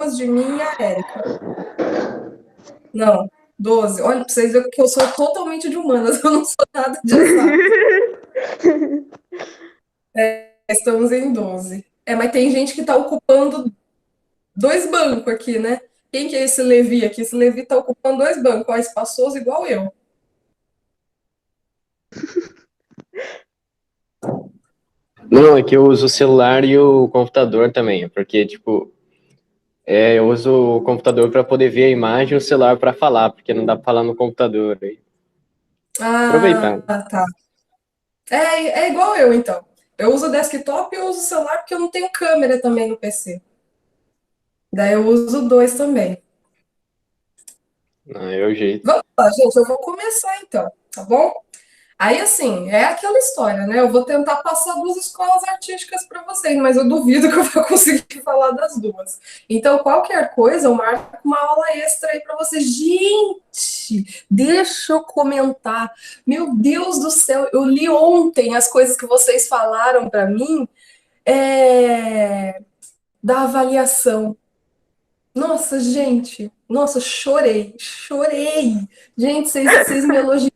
de mim e a Érica. Não, 12. Olha, pra vocês verem que eu sou totalmente de humanas, eu não sou nada de exato. Estamos em 12. Mas tem gente que tá ocupando dois bancos aqui, né? Quem que é esse Levi aqui? Esse Levi tá ocupando dois bancos, ó, espaçoso igual eu. Não, é que eu uso o celular e o computador também, porque, tipo, eu uso o computador para poder ver a imagem e o celular para falar, porque não dá para falar no computador. Aí. Ah, Aproveitar. tá. É igual eu, então. Eu uso desktop e eu uso celular porque eu não tenho câmera também no PC. Daí eu uso dois também. Ah, é o jeito. Vamos lá, gente, eu vou começar então, tá bom? Aí, assim, é aquela história, né? Eu vou tentar passar duas escolas artísticas para vocês, mas eu duvido que eu vou conseguir falar das duas. Então, qualquer coisa, eu marco uma aula extra aí para vocês. Gente, deixa eu comentar. Meu Deus do céu, eu li ontem as coisas que vocês falaram para mim da avaliação. Nossa, gente, nossa, chorei, chorei. Gente, vocês me elogiaram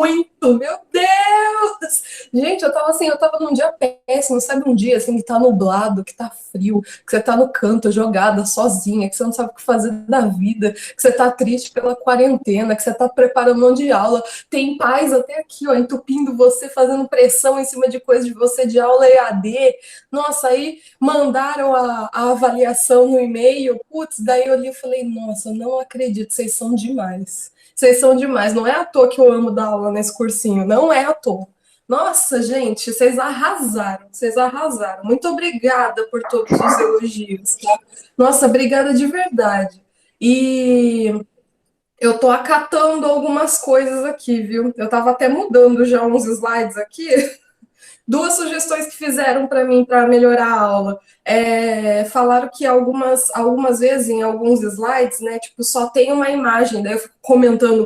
muito, meu Deus! Gente, eu tava assim, eu tava num dia péssimo, sabe? Um dia assim que tá nublado, que tá frio, que você tá no canto jogada sozinha, que você não sabe o que fazer da vida, que você tá triste pela quarentena, que você tá preparando um de aula, tem pais até aqui, ó, entupindo você, fazendo pressão em cima de coisa de você de aula EAD. Nossa, aí mandaram a avaliação no e-mail, putz, daí eu li e falei, nossa, não acredito, vocês são demais. Vocês são demais. Não é à toa que eu amo dar aula nesse cursinho. Não é à toa. Nossa, gente, vocês arrasaram. Vocês arrasaram. Muito obrigada por todos os elogios, tá? Nossa, obrigada de verdade. E eu tô acatando algumas coisas aqui, viu? Eu tava até mudando já uns slides aqui. Duas sugestões que fizeram para mim para melhorar a aula. Falaram que algumas vezes em alguns slides, né, tipo, só tem uma imagem, daí eu fico comentando,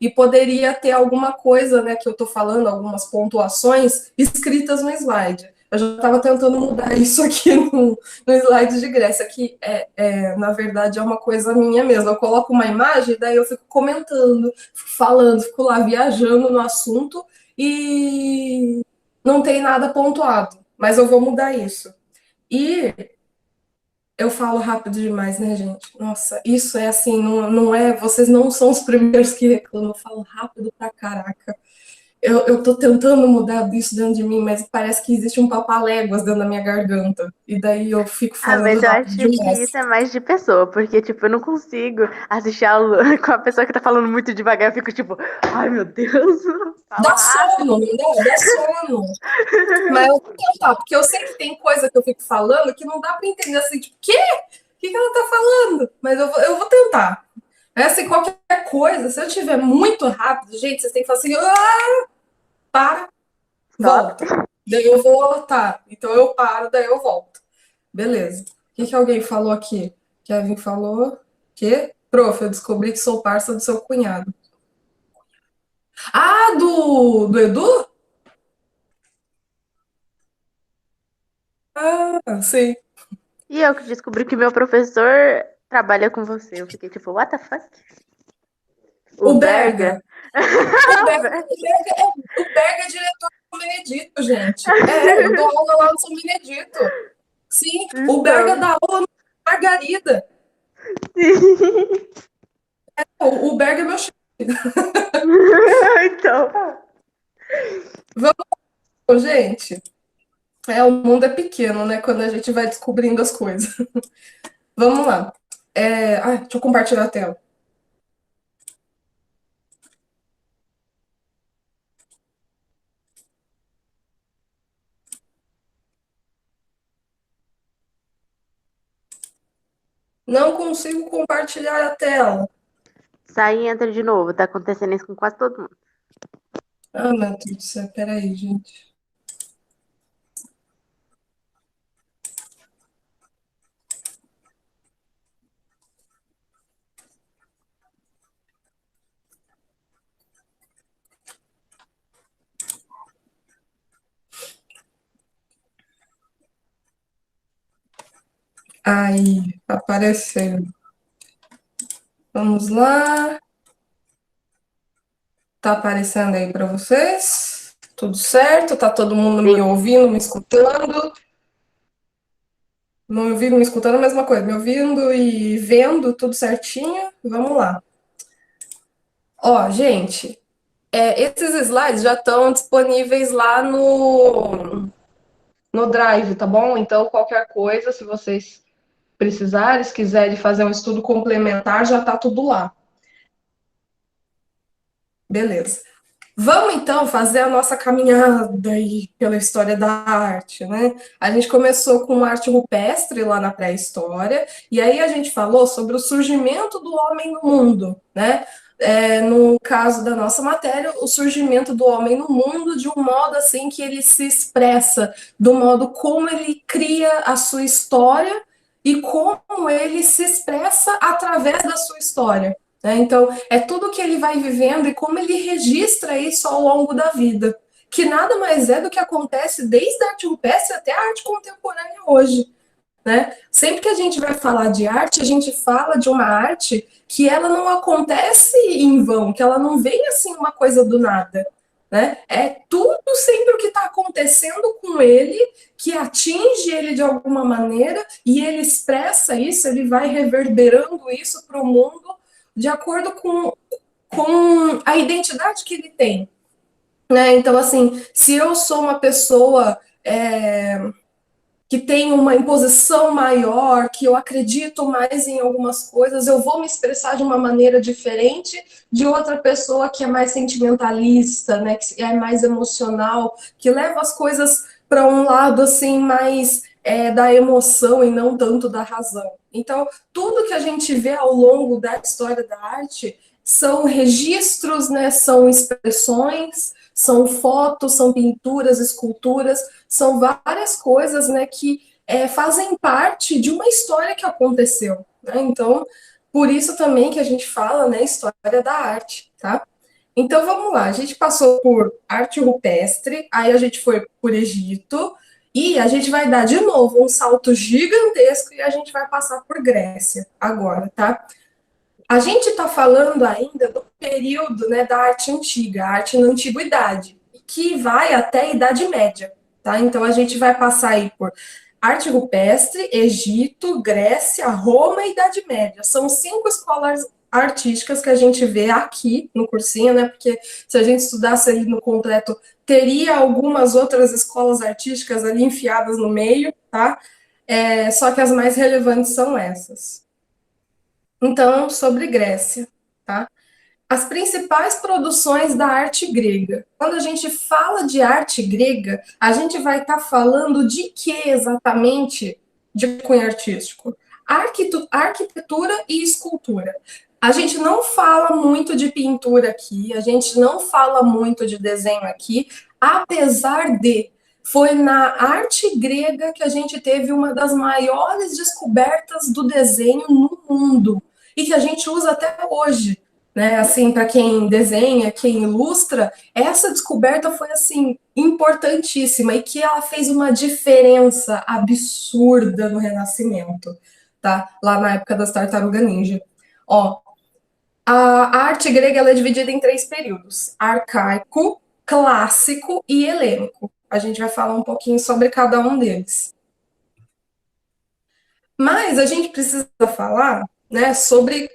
e poderia ter alguma coisa, né, que eu tô falando, algumas pontuações escritas no slide. Eu já estava tentando mudar isso aqui no slide de Grécia, que na verdade é uma coisa minha mesmo. Eu coloco uma imagem, daí eu fico comentando, fico falando, fico lá viajando no assunto, e não tem nada pontuado, mas eu vou mudar isso. E eu falo rápido demais, né, gente? Nossa, isso é assim, não é. Vocês não são os primeiros que reclamam, eu falo rápido pra caraca. Eu tô tentando mudar isso dentro de mim, mas parece que existe um papaléguas dentro da minha garganta. E daí eu fico Ah, falando mas eu rápido acho que demais. isso é mais de pessoa, porque, tipo, eu não consigo assistir aula com a pessoa que tá falando muito devagar, eu fico tipo, ai meu Deus, Dá fala sono, rápido. não dá? Dá sono. Mas eu vou tentar, porque eu sei que tem coisa que eu fico falando que não dá pra entender assim, tipo, quê? O que ela tá falando? Mas eu vou tentar. É assim, qualquer coisa, se eu tiver muito rápido, gente, vocês têm que falar assim, para, Stop. volta. Daí eu vou, tá. Então eu paro, daí eu volto. Beleza. O que alguém falou aqui? Kevin falou que, prof, eu descobri que sou parça do seu cunhado. Ah, do Edu? Ah, sim. E eu que descobri que meu professor trabalha com você. Eu fiquei tipo, what the fuck? O O Berga. Berga? O O Berga, Berga. o Berga é diretor do São Benedito, gente. Eu dou aula lá no São Benedito. Sim, o Berga Então. dá aula no Margarida. Sim. O Berga é meu chefe. Então. Vamos, gente. O mundo é pequeno, né? Quando a gente vai descobrindo as coisas. Vamos lá. Deixa eu compartilhar a tela. Não consigo compartilhar a tela. Sai e entra de novo. Tá acontecendo isso com quase todo mundo. Ah, meu Deus do céu. Peraí, gente. Aí, apareceu. Vamos lá. Tá aparecendo aí para vocês? Tudo certo? Tá todo mundo me Sim. ouvindo, me escutando? Me ouvindo, me escutando, a mesma coisa. Me ouvindo e vendo tudo certinho? Vamos lá. Ó, gente, esses slides já estão disponíveis lá no Drive, tá bom? Então, qualquer coisa, se vocês precisarem, se quiserem fazer um estudo complementar, já tá tudo lá. Beleza. Vamos então fazer a nossa caminhada aí pela história da arte, né? A gente começou com arte rupestre lá na pré-história, e aí a gente falou sobre o surgimento do homem no mundo, né? No caso da nossa matéria, o surgimento do homem no mundo de um modo assim que ele se expressa, do modo como ele cria a sua história e como ele se expressa através da sua história. Né? Então, é tudo que ele vai vivendo e como ele registra isso ao longo da vida, que nada mais é do que acontece desde a arte rupestre até a arte contemporânea hoje. Né? Sempre que a gente vai falar de arte, a gente fala de uma arte que ela não acontece em vão, que ela não vem assim uma coisa do nada. Né? É tudo sempre o que está acontecendo com ele, que atinge ele de alguma maneira, e ele expressa isso, ele vai reverberando isso para o mundo de acordo com a identidade que ele tem. Né? Então, assim, se eu sou uma pessoa que tem uma imposição maior, que eu acredito mais em algumas coisas, eu vou me expressar de uma maneira diferente de outra pessoa que é mais sentimentalista, né, que é mais emocional, que leva as coisas para um lado assim mais da emoção e não tanto da razão. Então, tudo que a gente vê ao longo da história da arte são registros, né, são expressões, são fotos, são pinturas, esculturas, são várias coisas, né, que fazem parte de uma história que aconteceu. Né? Então, por isso também que a gente fala, né, história da arte, tá? Então, vamos lá. A gente passou por arte rupestre, aí a gente foi por Egito, e a gente vai dar de novo um salto gigantesco e a gente vai passar por Grécia agora, tá? A gente está falando ainda do período, né, da arte antiga, a arte na antiguidade, que vai até a Idade Média, tá? Então a gente vai passar aí por arte rupestre, Egito, Grécia, Roma e Idade Média. São 5 escolas artísticas que a gente vê aqui no cursinho, né? Porque se a gente estudasse ali no completo, teria algumas outras escolas artísticas ali enfiadas no meio, tá? Só que as mais relevantes são essas. Então, sobre Grécia, tá? As principais produções da arte grega. Quando a gente fala de arte grega, a gente vai estar falando de que exatamente de cunho artístico? Arquitetura e escultura. A gente não fala muito de pintura aqui, a gente não fala muito de desenho aqui, apesar de foi na arte grega que a gente teve uma das maiores descobertas do desenho no mundo e que a gente usa até hoje, né? Assim, para quem desenha, quem ilustra, essa descoberta foi assim importantíssima e que ela fez uma diferença absurda no Renascimento, tá? Lá na época das Tartarugas Ninja. Ó, a arte grega ela é dividida em 3 períodos: arcaico, clássico e helênico. A gente vai falar um pouquinho sobre cada um deles. Mas a gente precisa falar, né, sobre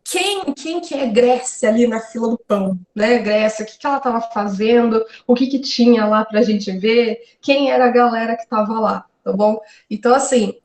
quem que é Grécia ali na fila do pão, né? Grécia, o que que ela estava fazendo, o que que tinha lá para a gente ver, quem era a galera que estava lá, tá bom? Então, assim,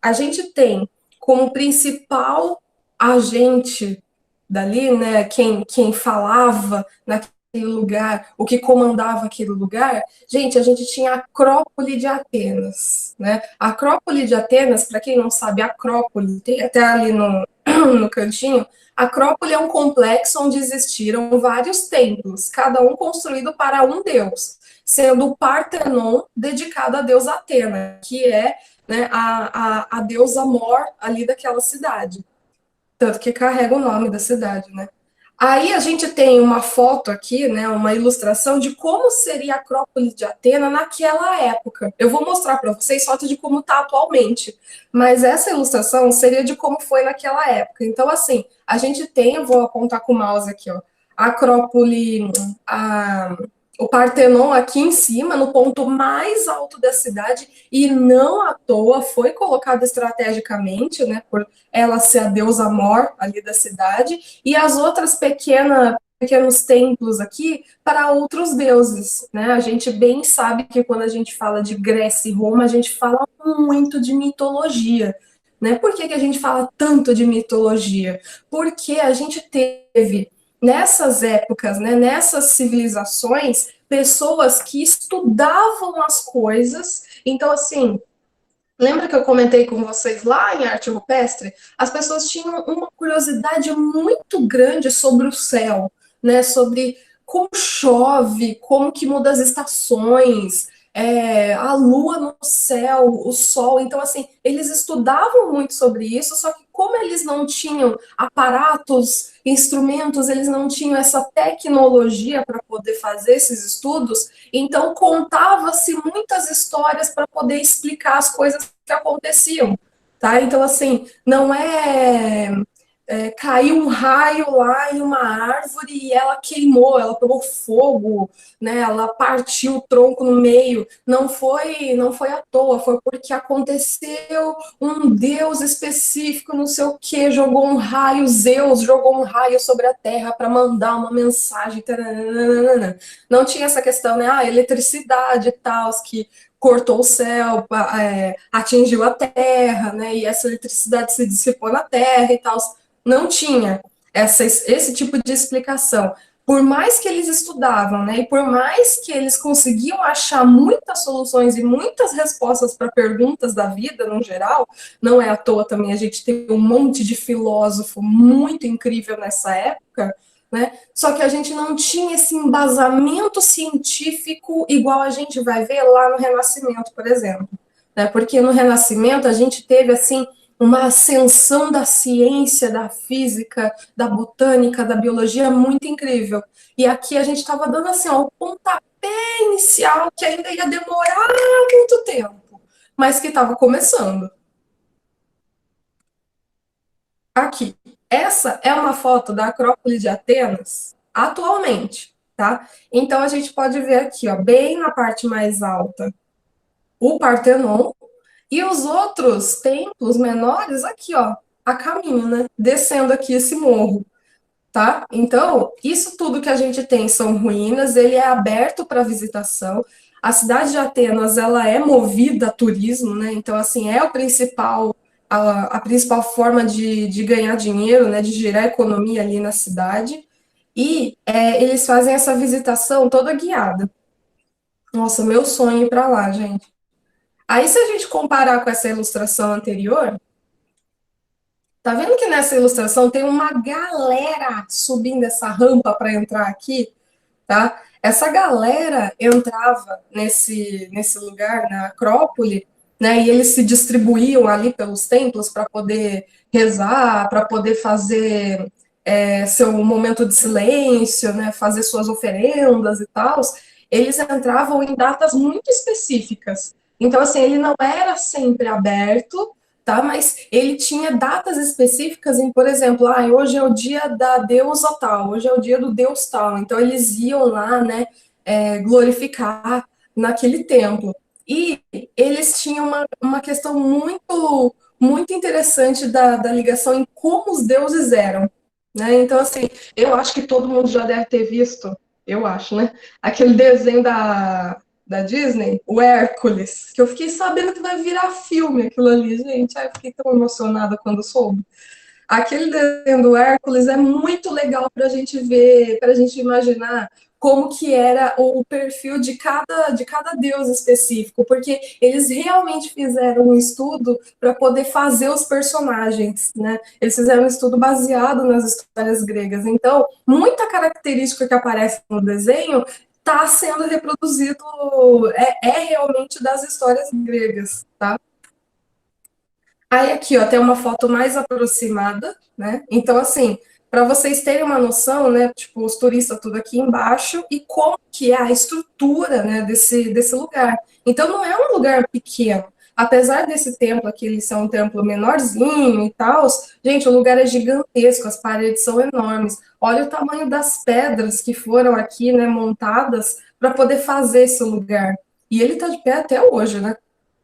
a gente tem como principal agente dali, né, quem falava naquele lugar, o que comandava aquele lugar, gente, a gente tinha a Acrópole de Atenas, né? A Acrópole de Atenas, para quem não sabe, a Acrópole, tem até ali no cantinho, a Acrópole é um complexo onde existiram vários templos, cada um construído para um deus, sendo o Partenon dedicado à deusa Atena, que é, né, a deusa mor ali daquela cidade. Tanto que carrega o nome da cidade, né? Aí a gente tem uma foto aqui, né, uma ilustração de como seria a Acrópole de Atena naquela época. Eu vou mostrar para vocês foto de como está atualmente, mas essa ilustração seria de como foi naquela época. Então, assim, a gente tem, eu vou apontar com o mouse aqui, ó, a Acrópole, a, o Partenon aqui em cima, no ponto mais alto da cidade, e não à toa foi colocado estrategicamente, né, por ela ser a deusa mor ali da cidade, e as outras pequenos templos aqui para outros deuses, né? A gente bem sabe que quando a gente fala de Grécia e Roma, a gente fala muito de mitologia, né? Por que a gente fala tanto de mitologia? Porque a gente teve nessas épocas, né, nessas civilizações, pessoas que estudavam as coisas. Então, assim, lembra que eu comentei com vocês lá em arte rupestre? As pessoas tinham uma curiosidade muito grande sobre o céu, né? Sobre como chove, como que muda as estações, a lua no céu, o sol. Então, assim, eles estudavam muito sobre isso, só que como eles não tinham aparatos, instrumentos, eles não tinham essa tecnologia para poder fazer esses estudos, então contava-se muitas histórias para poder explicar as coisas que aconteciam, tá? Então, assim, não caiu um raio lá em uma árvore e ela queimou, ela pegou fogo, né? Ela partiu o tronco no meio. Não foi à toa, foi porque aconteceu um deus específico, não sei o que, jogou um raio, Zeus jogou um raio sobre a terra para mandar uma mensagem. Taranana. Não tinha essa questão, né? Eletricidade e tal, que cortou o céu, atingiu a terra, né? E essa eletricidade se dissipou na terra e tal. Não tinha esse tipo de explicação. Por mais que eles estudavam, né, e por mais que eles conseguiam achar muitas soluções e muitas respostas para perguntas da vida, no geral, não é à toa também a gente tem um monte de filósofo muito incrível nessa época, né? Só que a gente não tinha esse embasamento científico igual a gente vai ver lá no Renascimento, por exemplo, né? Porque no Renascimento a gente teve assim uma ascensão da ciência, da física, da botânica, da biologia muito incrível. E aqui a gente estava dando assim, ó, o pontapé inicial que ainda ia demorar muito tempo, mas que estava começando. Aqui. Essa é uma foto da Acrópole de Atenas atualmente, tá? Então a gente pode ver aqui, ó, bem na parte mais alta, o Partenon e os outros templos menores aqui, ó, a caminho, né? Descendo aqui esse morro, tá? Então, isso tudo que a gente tem são ruínas, ele é aberto para visitação. A cidade de Atenas, ela é movida a turismo, né? Então, assim, é o principal, a principal forma de ganhar dinheiro, né? De gerar economia ali na cidade. E eles fazem essa visitação toda guiada. Nossa, meu sonho é ir para lá, gente. Aí, se a gente comparar com essa ilustração anterior, tá vendo que nessa ilustração tem uma galera subindo essa rampa para entrar aqui, tá? Essa galera entrava nesse lugar, na Acrópole, né? E eles se distribuíam ali pelos templos para poder rezar, para poder fazer seu momento de silêncio, né? Fazer suas oferendas e tal. Eles entravam em datas muito específicas. Então, assim, ele não era sempre aberto, tá? Mas ele tinha datas específicas em, por exemplo, hoje é o dia da deusa tal, hoje é o dia do deus tal. Então eles iam lá, né, glorificar naquele templo. E eles tinham uma questão muito interessante da ligação em como os deuses eram, né? Então, assim, eu acho que todo mundo já deve ter visto, eu acho, né? Aquele desenho da Disney, o Hércules, que eu fiquei sabendo que vai virar filme aquilo ali, gente. Ai, eu fiquei tão emocionada quando soube. Aquele desenho do Hércules é muito legal para a gente ver, para a gente imaginar como que era o perfil de cada deus específico, porque eles realmente fizeram um estudo para poder fazer os personagens, né? Eles fizeram um estudo baseado nas histórias gregas. Então, muita característica que aparece no desenho está sendo reproduzido, é realmente das histórias gregas, tá? Aí aqui, ó, tem uma foto mais aproximada, né? Então, assim, para vocês terem uma noção, né, tipo, os turistas tudo aqui embaixo, e como que é a estrutura, né, desse lugar. Então, não é um lugar pequeno. Apesar desse templo aqui, ele ser um templo menorzinho e tal, gente, o lugar é gigantesco, as paredes são enormes. Olha o tamanho das pedras que foram aqui, né, montadas para poder fazer esse lugar. E ele está de pé até hoje, né?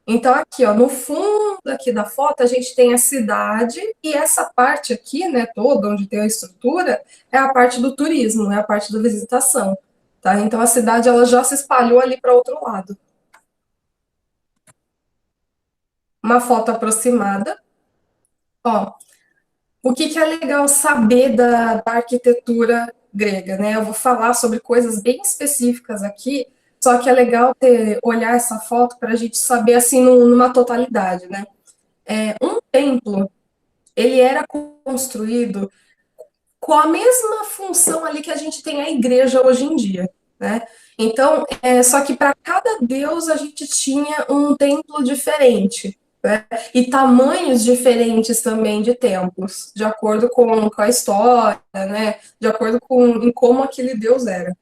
Então, aqui, ó, no fundo aqui da foto, a gente tem a cidade, e essa parte aqui, né, toda, onde tem a estrutura, é a parte do turismo, é a parte da visitação, tá? Então, a cidade, ela já se espalhou ali para outro lado. Uma foto aproximada. Ó, o que é legal saber da arquitetura grega, né? Eu vou falar sobre coisas bem específicas aqui, só que é legal olhar essa foto para a gente saber, assim, numa totalidade, né? Um templo, ele era construído com a mesma função ali que a gente tem a igreja hoje em dia, né? Então, só que para cada deus a gente tinha um templo diferente, né? E tamanhos diferentes também de templos, de acordo com a história, né? De acordo com em como aquele deus era.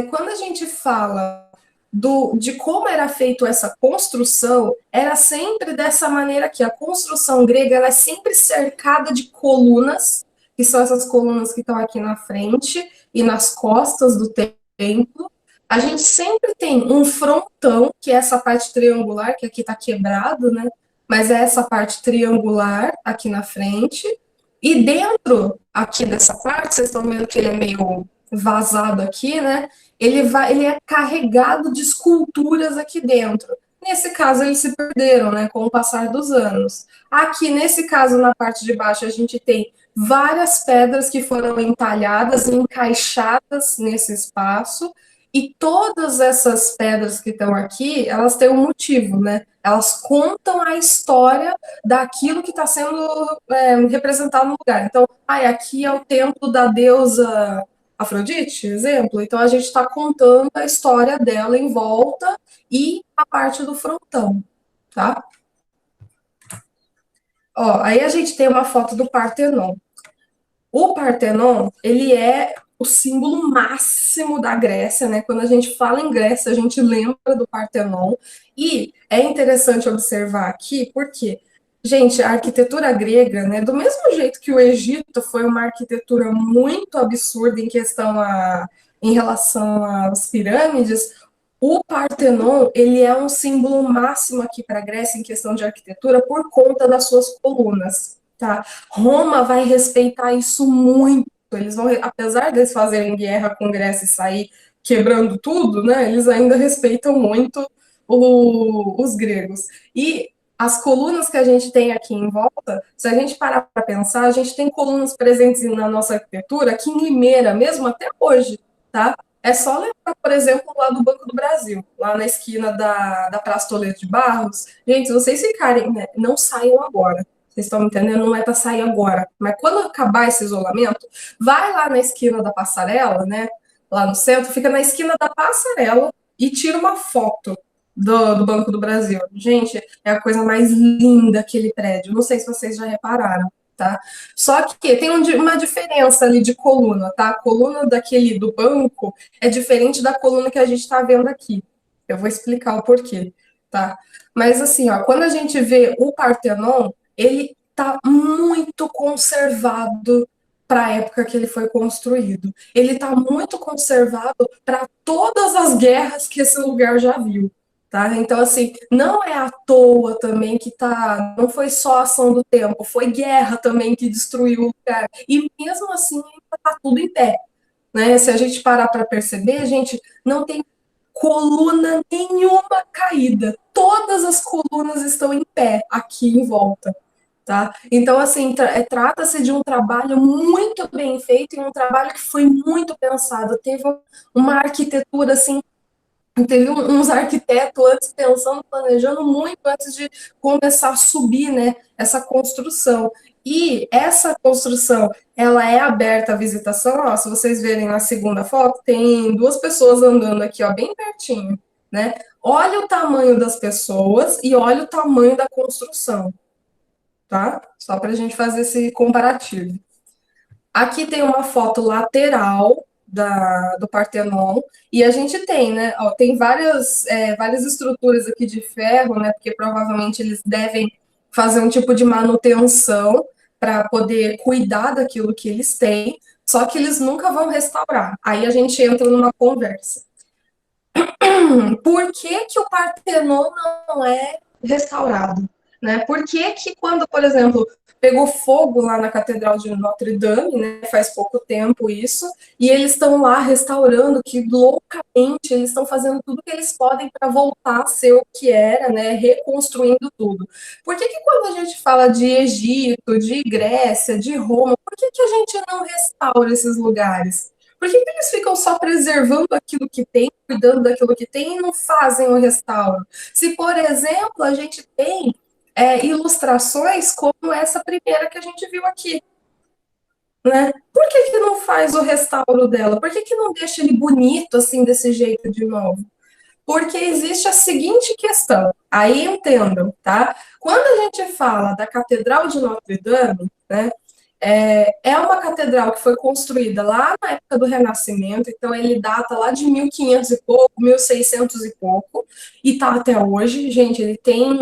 Quando a gente fala de como era feita essa construção, era sempre dessa maneira aqui. A construção grega ela é sempre cercada de colunas, que são essas colunas que estão aqui na frente e nas costas do templo. A gente sempre tem um frontão, que é essa parte triangular, que aqui está quebrado, né? Mas é essa parte triangular aqui na frente. E dentro aqui dessa parte, vocês estão vendo que ele é meio vazado aqui, né? Ele é carregado de esculturas aqui dentro. Nesse caso, eles se perderam, né, com o passar dos anos. Aqui, nesse caso, na parte de baixo, a gente tem várias pedras que foram entalhadas e encaixadas nesse espaço, e todas essas pedras que estão aqui, elas têm um motivo, né? Elas contam a história daquilo que está sendo representado no lugar. Então, aqui é o templo da deusa Afrodite, exemplo. Então, a gente está contando a história dela em volta e a parte do frontão, tá? Ó, aí a gente tem uma foto do Partenon. O Partenon, ele é o símbolo máximo da Grécia, né? Quando a gente fala em Grécia, a gente lembra do Partenon. E é interessante observar aqui, porque, gente, a arquitetura grega, né? Do mesmo jeito que o Egito foi uma arquitetura muito absurda em relação às pirâmides, o Partenon, ele é um símbolo máximo aqui para a Grécia em questão de arquitetura por conta das suas colunas, tá? Roma vai respeitar isso muito. Eles vão, apesar deles fazerem guerra com a Grécia e sair quebrando tudo, né? Eles ainda respeitam muito os gregos. E as colunas que a gente tem aqui em volta, se a gente parar para pensar, a gente tem colunas presentes na nossa arquitetura aqui em Limeira, mesmo até hoje, tá? É só lembrar, por exemplo, lá do Banco do Brasil, lá na esquina da Praça Toledo de Barros. Gente, se vocês ficarem, né, não saiam agora. Vocês estão me entendendo? Não é para sair agora. Mas quando acabar esse isolamento, vai lá na esquina da Passarela, né? Lá no centro, fica na esquina da Passarela e tira uma foto do Banco do Brasil. Gente, é a coisa mais linda aquele prédio. Não sei se vocês já repararam, tá? Só que tem uma diferença ali de coluna, tá? A coluna do banco é diferente da coluna que a gente está vendo aqui. Eu vou explicar o porquê, tá? Mas assim, ó, quando a gente vê o Partenon, ele tá muito conservado para a época que ele foi construído. Ele tá muito conservado para todas as guerras que esse lugar já viu. Tá? Então, assim, não é à toa também que não foi só ação do tempo, foi guerra também que destruiu o lugar. E mesmo assim, ainda tá tudo em pé. Né? Se a gente parar para perceber, gente, não tem coluna nenhuma caída. Todas as colunas estão em pé aqui em volta. Tá? Então, assim, trata-se de um trabalho muito bem feito e um trabalho que foi muito pensado. Teve uma arquitetura, assim, teve uns arquitetos antes pensando, planejando muito antes de começar a subir, né, essa construção. E essa construção, ela é aberta à visitação, ó, se vocês verem na segunda foto, tem duas pessoas andando aqui, ó, bem pertinho, né? Olha o tamanho das pessoas e olha o tamanho da construção, tá? Só para a gente fazer esse comparativo. Aqui tem uma foto lateral do Partenon, e a gente tem, né? Ó, tem várias estruturas aqui de ferro, né? Porque provavelmente eles devem fazer um tipo de manutenção para poder cuidar daquilo que eles têm, só que eles nunca vão restaurar. Aí a gente entra numa conversa. Por que que o Partenon não é restaurado? Né? Por que que quando, por exemplo, pegou fogo lá na Catedral de Notre Dame, né, faz pouco tempo isso, e eles estão lá restaurando, que loucamente eles estão fazendo tudo que eles podem para voltar a ser o que era, né, reconstruindo tudo. Por que que quando a gente fala de Egito, de Grécia, de Roma, por que que a gente não restaura esses lugares? Por que que eles ficam só preservando aquilo que tem, cuidando daquilo que tem e não fazem o restauro? Se, por exemplo, a gente tem ilustrações como essa primeira que a gente viu aqui, né? Por que que não faz o restauro dela? Por que que não deixa ele bonito assim, desse jeito de novo? Porque existe a seguinte questão, aí entendam, tá? Quando a gente fala da Catedral de Notre Dame, né, é uma catedral que foi construída lá na época do Renascimento, então ele data lá de 1500 e pouco, 1600 e pouco, e tá até hoje. Gente, ele tem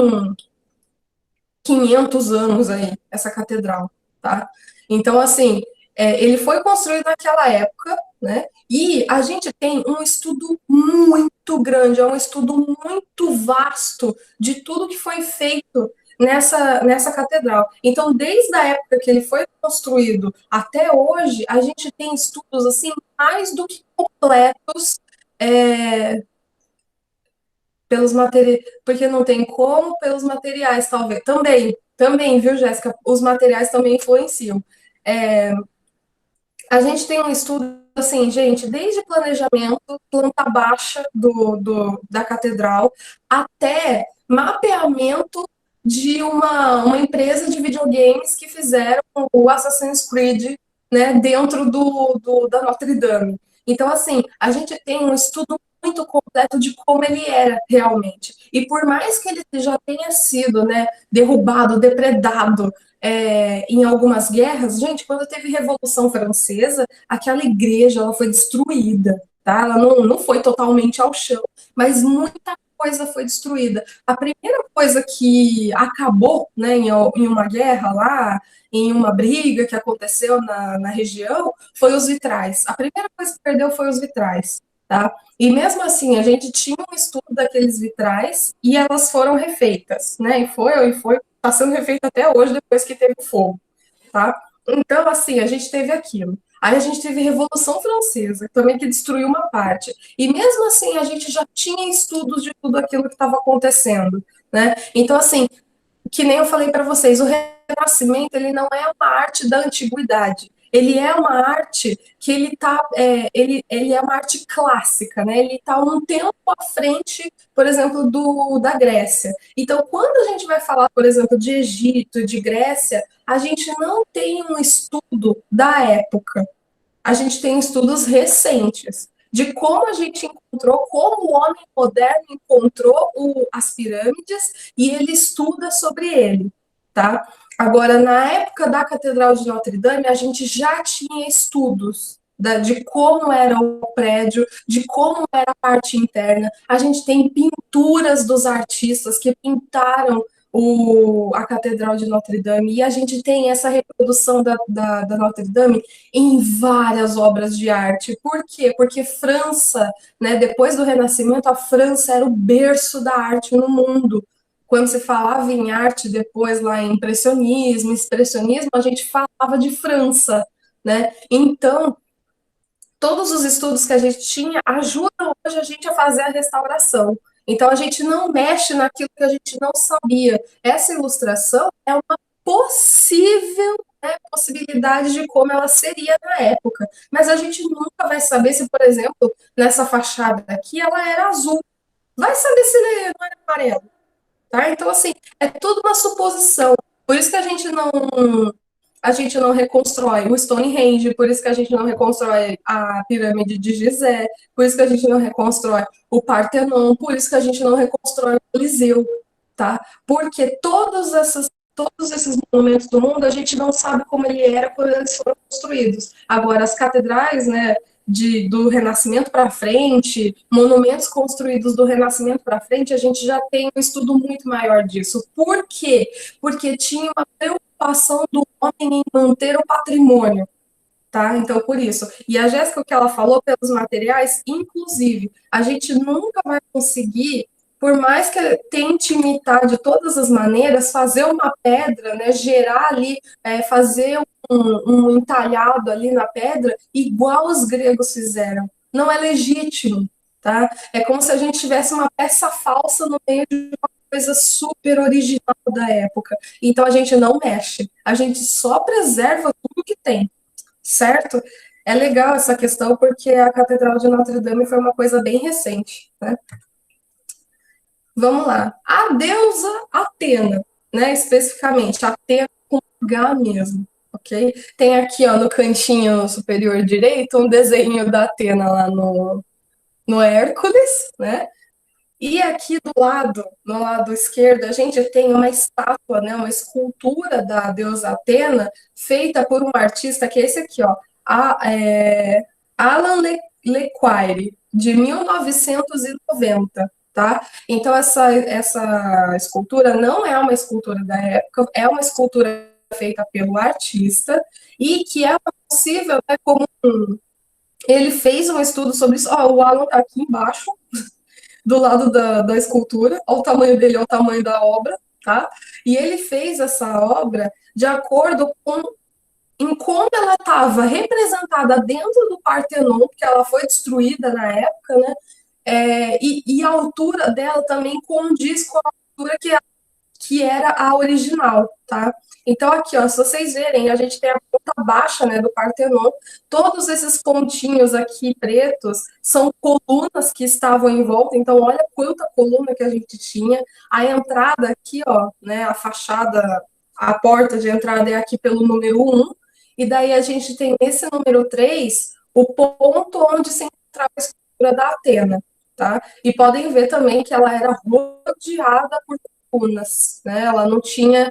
500 anos aí, essa catedral, tá? Então, assim, ele foi construído naquela época, né? E a gente tem um estudo muito grande, é um estudo muito vasto de tudo que foi feito nessa catedral. Então, desde a época que ele foi construído até hoje, a gente tem estudos, assim, mais do que completos, é, pelos materiais, porque não tem como, pelos materiais, talvez. Também, viu, Jéssica? Os materiais também influenciam. É, a gente tem um estudo, assim, gente, desde planejamento, planta baixa da catedral, até mapeamento de uma empresa de videogames que fizeram o Assassin's Creed, né, dentro da Notre Dame. Então, assim, a gente tem um estudo muito completo de como ele era realmente. E por mais que ele já tenha sido, né, derrubado, depredado, em algumas guerras, gente, quando teve Revolução Francesa, aquela igreja ela foi destruída, tá? Ela não foi totalmente ao chão, mas muita coisa foi destruída. A primeira coisa que acabou, né, em uma guerra lá, em uma briga que aconteceu na região, foi os vitrais. A primeira coisa que perdeu foi os vitrais, tá? E mesmo assim, a gente tinha um estudo daqueles vitrais e elas foram refeitas, né? E foi, está sendo refeita até hoje, depois que teve fogo, tá? Então, assim, a gente teve aquilo. Aí a gente teve a Revolução Francesa, também que destruiu uma parte. E mesmo assim, a gente já tinha estudos de tudo aquilo que estava acontecendo, né? Então, assim, que nem eu falei para vocês, o Renascimento ele não é uma arte da antiguidade. Ele é uma arte que ele é uma arte clássica, né? Ele está um tempo à frente, por exemplo, da Grécia. Então, quando a gente vai falar, por exemplo, de Egito, de Grécia, a gente não tem um estudo da época. A gente tem estudos recentes de como a gente encontrou, como o homem moderno encontrou as pirâmides e ele estuda sobre ele, tá? Agora, na época da Catedral de Notre Dame, a gente já tinha estudos de como era o prédio, de como era a parte interna. A gente tem pinturas dos artistas que pintaram a Catedral de Notre Dame, e a gente tem essa reprodução da Notre Dame em várias obras de arte. Por quê? Porque França, né, depois do Renascimento, a França era o berço da arte no mundo. Quando se falava em arte depois lá em impressionismo, expressionismo, a gente falava de França, né? Então, todos os estudos que a gente tinha ajudam hoje a gente a fazer a restauração. Então, a gente não mexe naquilo que a gente não sabia. Essa ilustração é uma possível, né, possibilidade de como ela seria na época. Mas a gente nunca vai saber se, por exemplo, nessa fachada aqui, ela era azul. Vai saber se ele não era amarelo. Tá? Então, assim, é tudo uma suposição. Por isso que a gente não reconstrói o Stonehenge, por isso que a gente não reconstrói a pirâmide de Gizé, por isso que a gente não reconstrói o Partenon, por isso que a gente não reconstrói o Coliseu, tá? Porque todos esses monumentos do mundo, a gente não sabe como ele era quando eles foram construídos. Agora, as catedrais, né, do Renascimento para frente, monumentos construídos do Renascimento para frente, a gente já tem um estudo muito maior disso. Por quê? Porque tinha uma preocupação do homem em manter o patrimônio. Tá? Então, por isso. E a Jéssica, o que ela falou pelos materiais, inclusive, a gente nunca vai conseguir, por mais que tente imitar de todas as maneiras, fazer uma pedra, né, gerar ali, fazer um entalhado ali na pedra, igual os gregos fizeram. Não é legítimo, tá? É como se a gente tivesse uma peça falsa no meio de uma coisa super original da época. Então, a gente não mexe, a gente só preserva tudo que tem. Certo? É legal essa questão porque a Catedral de Notre Dame foi uma coisa bem recente, né? Vamos lá. A deusa Atena, né? Especificamente, Atena com H mesmo, ok? Tem aqui, ó, no cantinho superior direito, um desenho da Atena lá no Hércules, né? E aqui no lado esquerdo, a gente tem uma estátua, né, uma escultura da deusa Atena, feita por um artista que é esse aqui, ó, Alan Lequaire, de 1990, tá? Então, essa escultura não é uma escultura da época, é uma escultura feita pelo artista, e que é possível, né, como ele fez um estudo sobre isso, ó, o Alan tá aqui embaixo, do lado da escultura, olha o tamanho dele, olha o tamanho da obra, tá? E ele fez essa obra de acordo com em como ela estava representada dentro do Partenon, porque ela foi destruída na época, né? E a altura dela também condiz com a altura que era a original, tá? Então, aqui, ó, se vocês verem, a gente tem a ponta baixa, né, do Partenon, todos esses pontinhos aqui pretos são colunas que estavam em volta, então olha quanta coluna que a gente tinha. A entrada aqui, ó, né, a fachada, a porta de entrada é aqui pelo número 1, e daí a gente tem esse número 3, o ponto onde se encontrava a escultura da Atena, tá? E podem ver também que ela era rodeada por colunas, né? Ela não tinha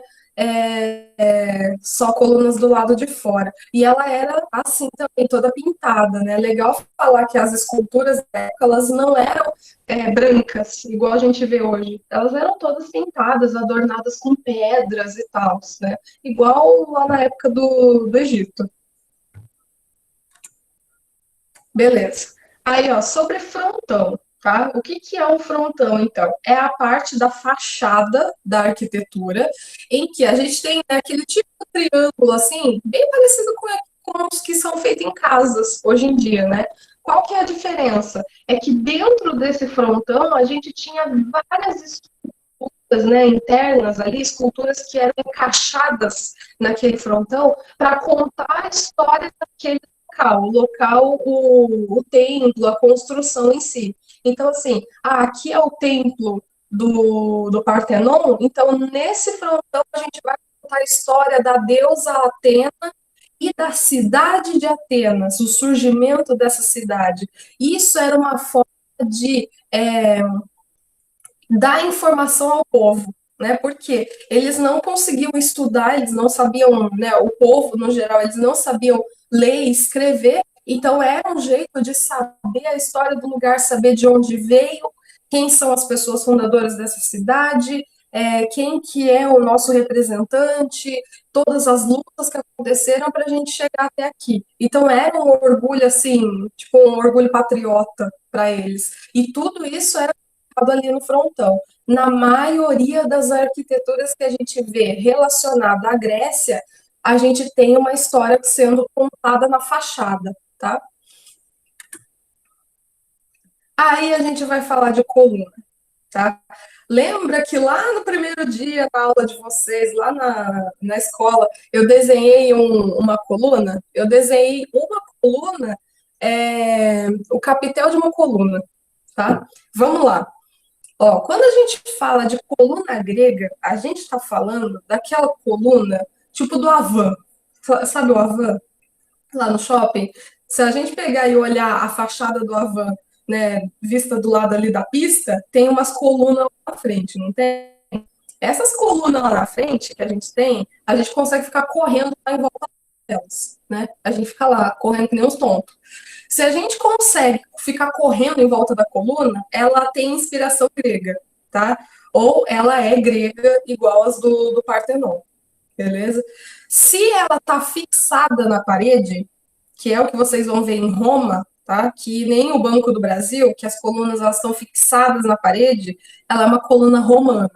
só colunas do lado de fora. E ela era assim também, toda pintada, né? Legal falar que as esculturas da época, elas não eram brancas, igual a gente vê hoje. Elas eram todas pintadas, adornadas com pedras e tal, né? Igual lá na época do Egito. Beleza. Aí, ó, sobre frontão. Tá? O que é um frontão, então? É a parte da fachada da arquitetura, em que a gente tem, né, aquele tipo de triângulo, assim, bem parecido com os que são feitos em casas hoje em dia, né? Qual que é a diferença? É que dentro desse frontão a gente tinha várias esculturas, né, internas ali, esculturas que eram encaixadas naquele frontão para contar a história daquele local, o templo, a construção em si. Então, assim, aqui é o templo do Partenon, então nesse frontão a gente vai contar a história da deusa Atena e da cidade de Atenas, o surgimento dessa cidade. Isso era uma forma de dar informação ao povo, né? Porque eles não conseguiam estudar, eles não sabiam, né? O povo, no geral, eles não sabiam ler e escrever, então era um jeito de saber a história do lugar, saber de onde veio, quem são as pessoas fundadoras dessa cidade, quem que é o nosso representante, todas as lutas que aconteceram para a gente chegar até aqui. Então era um orgulho, assim, tipo um orgulho patriota para eles. E tudo isso era ali no frontão. Na maioria das arquiteturas que a gente vê relacionada à Grécia, a gente tem uma história sendo contada na fachada, tá? Aí a gente vai falar de coluna, tá? Lembra que lá no primeiro dia na aula de vocês, lá na escola, eu desenhei uma coluna? Eu desenhei uma coluna, o capitel de uma coluna, tá? Vamos lá. Ó, quando a gente fala de coluna grega, a gente está falando daquela coluna tipo do Avan. Sabe o Avan? Lá no shopping? Se a gente pegar e olhar a fachada do Avan, né, vista do lado ali da pista, tem umas colunas lá na frente, não tem? Essas colunas lá na frente que a gente tem, a gente consegue ficar correndo lá em volta delas, né? A gente fica lá correndo que nem uns tontos. Se a gente consegue ficar correndo em volta da coluna, ela tem inspiração grega, tá? Ou ela é grega igual as do Partenon, beleza? Se ela tá fixada na parede, que é o que vocês vão ver em Roma, tá? Que nem o Banco do Brasil, que as colunas elas estão fixadas na parede, ela é uma coluna romana,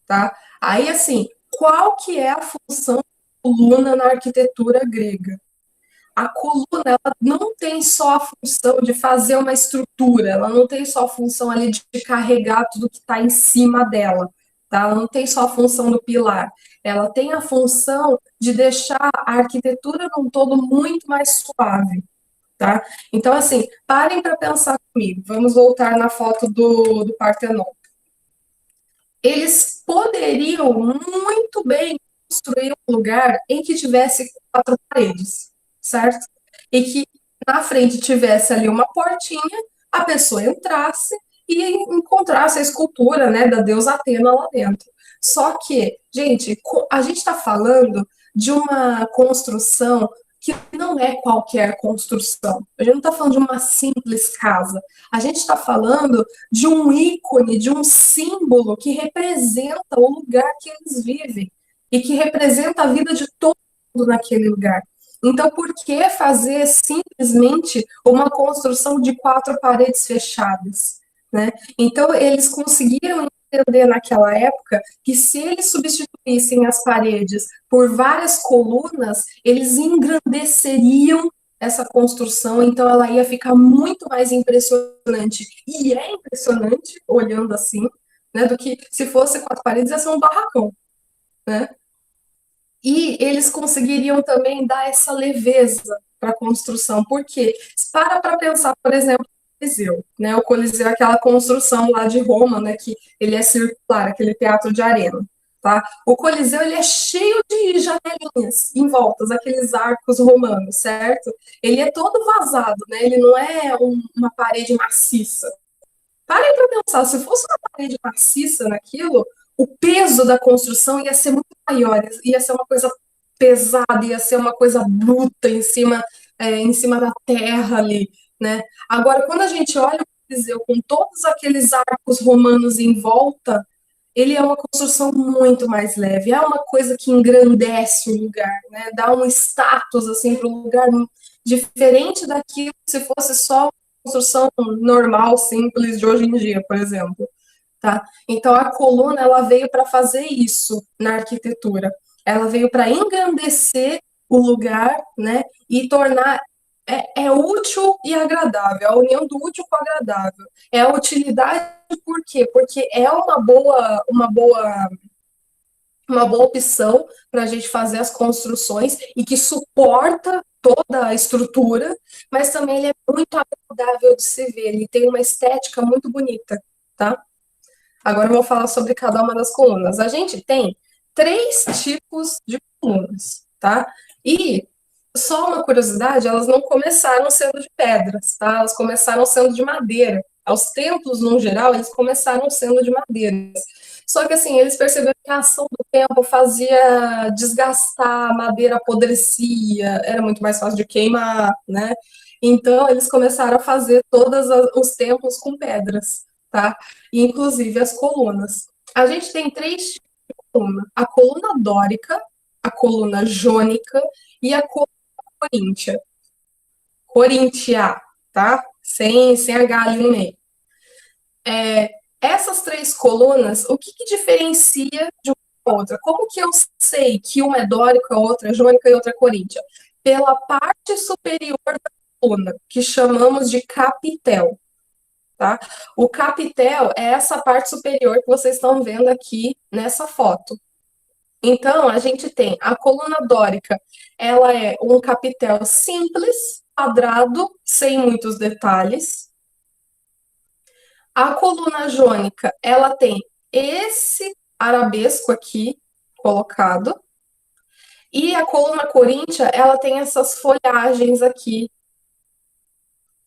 tá? Aí, assim, qual que é a função da coluna na arquitetura grega? A coluna ela não tem só a função de fazer uma estrutura, ela não tem só a função ali de carregar tudo que está em cima dela, tá? Ela não tem só a função do pilar, ela tem a função de deixar a arquitetura num todo muito mais suave, tá? Então, assim, parem para pensar comigo. Vamos voltar na foto do Partenon. Eles poderiam muito bem construir um lugar em que tivesse 4 paredes, certo? E que na frente tivesse ali uma portinha, a pessoa entrasse e encontrasse a escultura, né, da deusa Atena lá dentro. Só que, gente, a gente está falando de uma construção que não é qualquer construção. A gente não está falando de uma simples casa. A gente está falando de um ícone, de um símbolo que representa o lugar que eles vivem e que representa a vida de todo mundo naquele lugar. Então, por que fazer simplesmente uma construção de 4 paredes fechadas, né? Então, eles conseguiram entender naquela época que se eles substituíssem as paredes por várias colunas, eles engrandeceriam essa construção, então ela ia ficar muito mais impressionante. E é impressionante, olhando assim, né, do que se fosse 4 paredes, ia ser um barracão, né? E eles conseguiriam também dar essa leveza para a construção, porque para pensar, por exemplo, o Coliseu, né? O Coliseu é aquela construção lá de Roma, né, que ele é circular, aquele teatro de arena, tá? O Coliseu ele é cheio de janelinhas em voltas, aqueles arcos romanos, certo? Ele é todo vazado, né? Ele não é uma parede maciça. Parem para pensar, se fosse uma parede maciça naquilo, o peso da construção ia ser muito maior, ia ser uma coisa pesada, ia ser uma coisa bruta em cima da terra ali, né? Agora, quando a gente olha o Coliseu com todos aqueles arcos romanos em volta, ele é uma construção muito mais leve, é uma coisa que engrandece o lugar, né? Dá um status assim para o lugar diferente daquilo se fosse só construção normal, simples de hoje em dia, por exemplo, tá? Então a coluna ela veio para fazer isso na arquitetura. Ela veio para engrandecer o lugar, né? E tornar útil e agradável, a união do útil com o agradável. É a utilidade por quê? Porque é uma boa opção para a gente fazer as construções e que suporta toda a estrutura, mas também ele é muito agradável de se ver, ele tem uma estética muito bonita, tá? Agora eu vou falar sobre cada uma das colunas. A gente tem 3 tipos de colunas, tá? E só uma curiosidade, elas não começaram sendo de pedras, tá? Elas começaram sendo de madeira. Os templos, no geral, eles começaram sendo de madeira. Só que, assim, eles perceberam que a ação do tempo fazia desgastar, a madeira apodrecia, era muito mais fácil de queimar, né? Então, eles começaram a fazer todos os templos com pedras, tá? Inclusive as colunas. A gente tem 3 tipos de coluna: a coluna dórica, a coluna jônica e a coluna coríntia. Coríntia, tá? Sem H ali no meio. Essas 3 colunas, o que diferencia de uma da outra? Como que eu sei que uma é dórica, a outra é jônica e a outra é coríntia? Pela parte superior da coluna, que chamamos de capitel. Tá? O capitel é essa parte superior que vocês estão vendo aqui nessa foto. Então, a gente tem a coluna dórica, ela é um capitel simples, quadrado, sem muitos detalhes. A coluna jônica, ela tem esse arabesco aqui colocado. E a coluna coríntia, ela tem essas folhagens aqui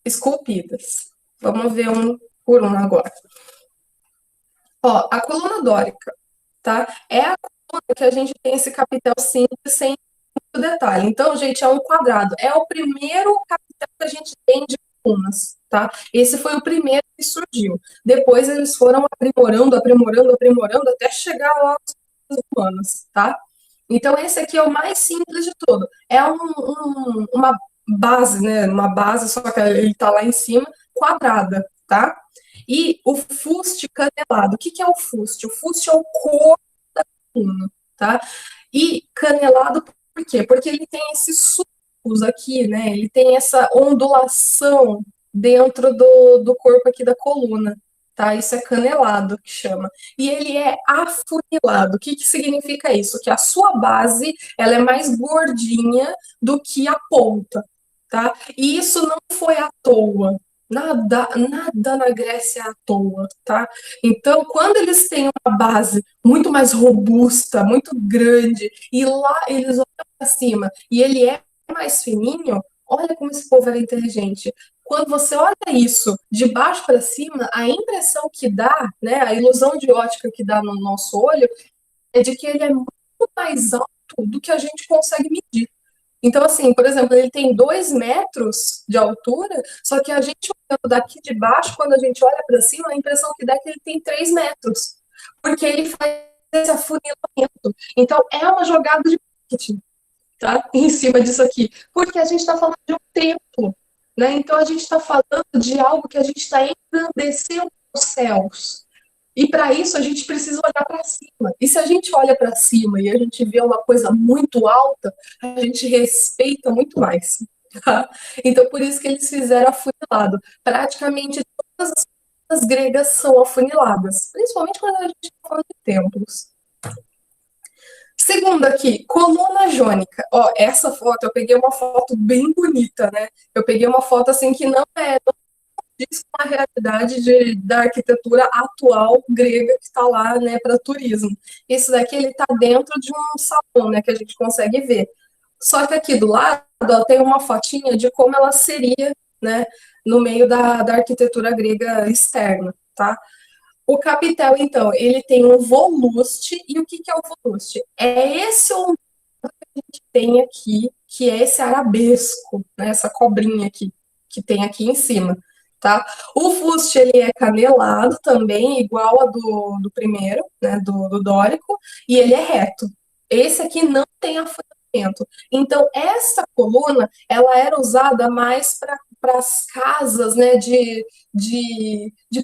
esculpidas. Vamos ver um por um agora. Ó, a coluna dórica. tá? É a coluna que a gente tem esse capitel simples sem muito detalhe. Então, gente, é um quadrado. É o primeiro capitel que a gente tem de colunas, tá? Esse foi o primeiro que surgiu. Depois eles foram aprimorando, aprimorando, aprimorando, até chegar lá aos romanos, tá? Então, esse aqui é o mais simples de todo. É uma base, né? Uma base, só que ele tá lá em cima, quadrada, tá? E o fuste canelado. O que que é o fuste? O fuste é o corpo da coluna, tá? E canelado por quê? Porque ele tem esses sulcos aqui, né? Ele tem essa ondulação dentro do corpo aqui da coluna, tá? Isso é canelado que chama. E ele é afunilado. O que que significa isso? Que a sua base, ela é mais gordinha do que a ponta, tá? E isso não foi à toa. Nada na Grécia é à toa, tá? Então, quando eles têm uma base muito mais robusta, muito grande, e lá eles olham para cima e ele é mais fininho, olha como esse povo era inteligente. Quando você olha isso de baixo para cima, a impressão que dá, né, a ilusão de ótica que dá no nosso olho, é de que ele é muito mais alto do que a gente consegue medir. Então, assim, por exemplo, ele tem 2 metros de altura, só que a gente olhando daqui de baixo, quando a gente olha para cima, a impressão que dá é que ele tem 3 metros, porque ele faz esse afunilamento. Então, é uma jogada de marketing, tá? Em cima disso aqui, porque a gente está falando de um templo, né? Então, a gente está falando de algo que a gente está engrandecendo os céus. E para isso a gente precisa olhar para cima. E se a gente olha para cima e a gente vê uma coisa muito alta, a gente respeita muito mais. Tá? Então, por isso que eles fizeram afunilado. Praticamente todas as gregas são afuniladas, principalmente quando a gente fala de templos. Segundo aqui, coluna jônica. Ó, essa foto, eu peguei uma foto bem bonita, né? Eu peguei uma foto assim que não diz com a realidade da arquitetura atual grega que está lá, né, para turismo. Esse daqui, ele está dentro de um salão, né, que a gente consegue ver. Só que aqui do lado, ó, tem uma fotinha de como ela seria, né, no meio da arquitetura grega externa, tá? O capitel, então, ele tem um voluste, e o que que é o voluste? É esse ondulado que a gente tem aqui, que é esse arabesco, né, essa cobrinha aqui, que tem aqui em cima, tá? O fuste, ele é canelado também, igual a do primeiro, né, do dórico, e ele é reto. Esse aqui não tem afunilamento. Então, essa coluna, ela era usada mais para as casas, né, de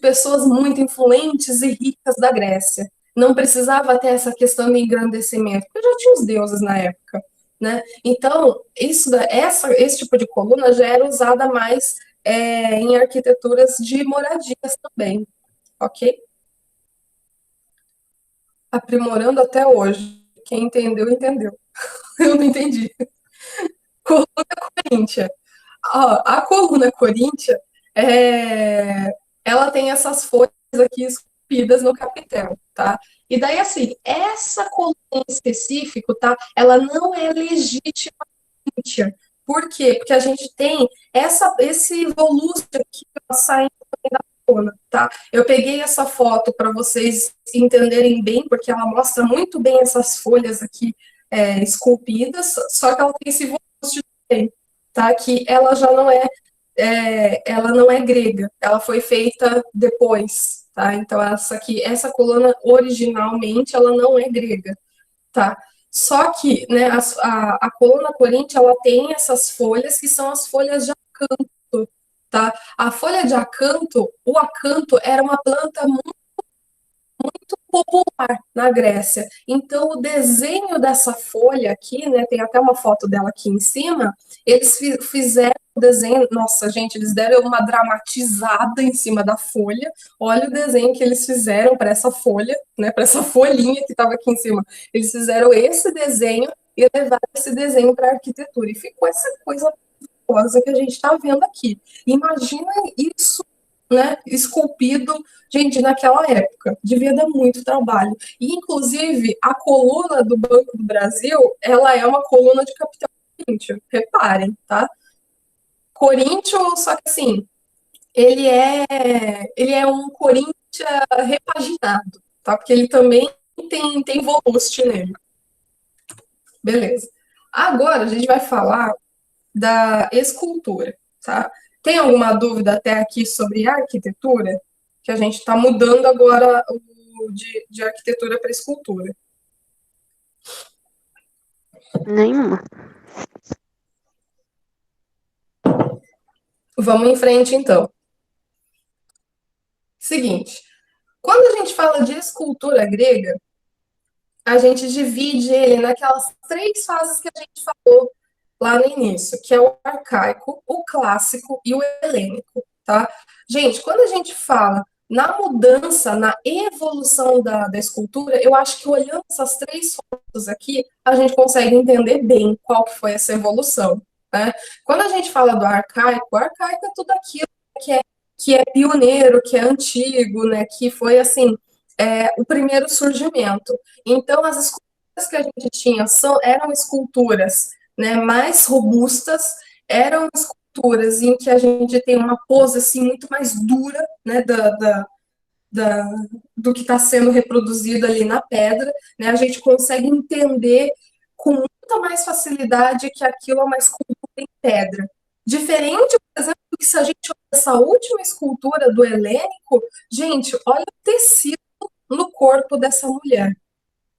pessoas muito influentes e ricas da Grécia. Não precisava ter essa questão de engrandecimento, porque já tinha os deuses na época, né? Então, esse tipo de coluna já era usada mais em arquiteturas de moradias também, ok? Aprimorando até hoje. Quem entendeu, entendeu. Eu não entendi. Coluna coríntia. A coluna coríntia, ela tem essas folhas aqui esculpidas no capitel, tá? E daí, assim, essa coluna em específico, tá? Ela não é legítima coríntia. Por quê? Porque a gente tem esse volúcio aqui saindo da coluna, tá? Eu peguei essa foto para vocês entenderem bem, porque ela mostra muito bem essas folhas aqui esculpidas, só que ela tem esse volúcio também, tá? Que ela já não ela não é grega, ela foi feita depois, tá? Então essa coluna originalmente ela não é grega, tá? Só que, né, a coluna coríntia ela tem essas folhas que são as folhas de acanto, tá? A folha de acanto, o acanto era uma planta muito popular na Grécia. Então, o desenho dessa folha aqui, né, tem até uma foto dela aqui em cima, eles fizeram o desenho, nossa, gente, eles deram uma dramatizada em cima da folha. Olha o desenho que eles fizeram para essa folha, né, para essa folhinha que estava aqui em cima. Eles fizeram esse desenho e levaram esse desenho para a arquitetura. E ficou essa coisa que a gente está vendo aqui. Imagina isso, né, esculpido, gente, naquela época. Devia dar muito trabalho. E, inclusive, a coluna do Banco do Brasil, ela é uma coluna de capital coríntio. Reparem, tá? Coríntio, só que assim, ele é um Corinthians repaginado, tá? Porque ele também tem voluste nele. Beleza. Agora a gente vai falar da escultura, tá? Tem alguma dúvida até aqui sobre arquitetura? Que a gente está mudando agora de arquitetura para escultura. Nenhuma. Vamos em frente, então. Seguinte, quando a gente fala de escultura grega, a gente divide ele naquelas 3 fases que a gente falou lá no início, que é o arcaico, o clássico e o helênico, tá? Gente, quando a gente fala na mudança, na evolução da escultura, eu acho que olhando essas 3 fotos aqui, a gente consegue entender bem qual que foi essa evolução, né? Quando a gente fala do arcaico, o arcaico é tudo aquilo que é pioneiro, que é antigo, né? Que foi, assim, o primeiro surgimento. Então, as esculturas que a gente tinha eram esculturas, né, mais robustas, eram esculturas em que a gente tem uma pose assim, muito mais dura, né, da, do que está sendo reproduzido ali na pedra, né, a gente consegue entender com muita mais facilidade que aquilo é uma escultura em pedra. Diferente, por exemplo, do que se a gente olha essa última escultura do helênico, gente, olha o tecido no corpo dessa mulher.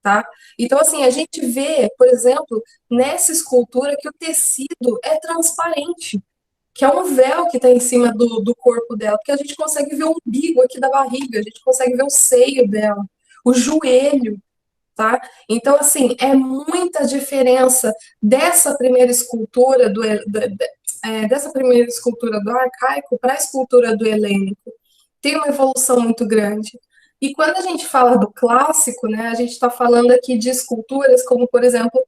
Tá? Então, assim, a gente vê, por exemplo, nessa escultura que o tecido é transparente, que é um véu que está em cima do corpo dela, porque a gente consegue ver o umbigo aqui da barriga, a gente consegue ver o seio dela, o joelho, tá? Então, assim, é muita diferença dessa primeira escultura dessa primeira escultura do arcaico para a escultura do helênico. Tem uma evolução muito grande. E quando a gente fala do clássico, né, a gente está falando aqui de esculturas como, por exemplo,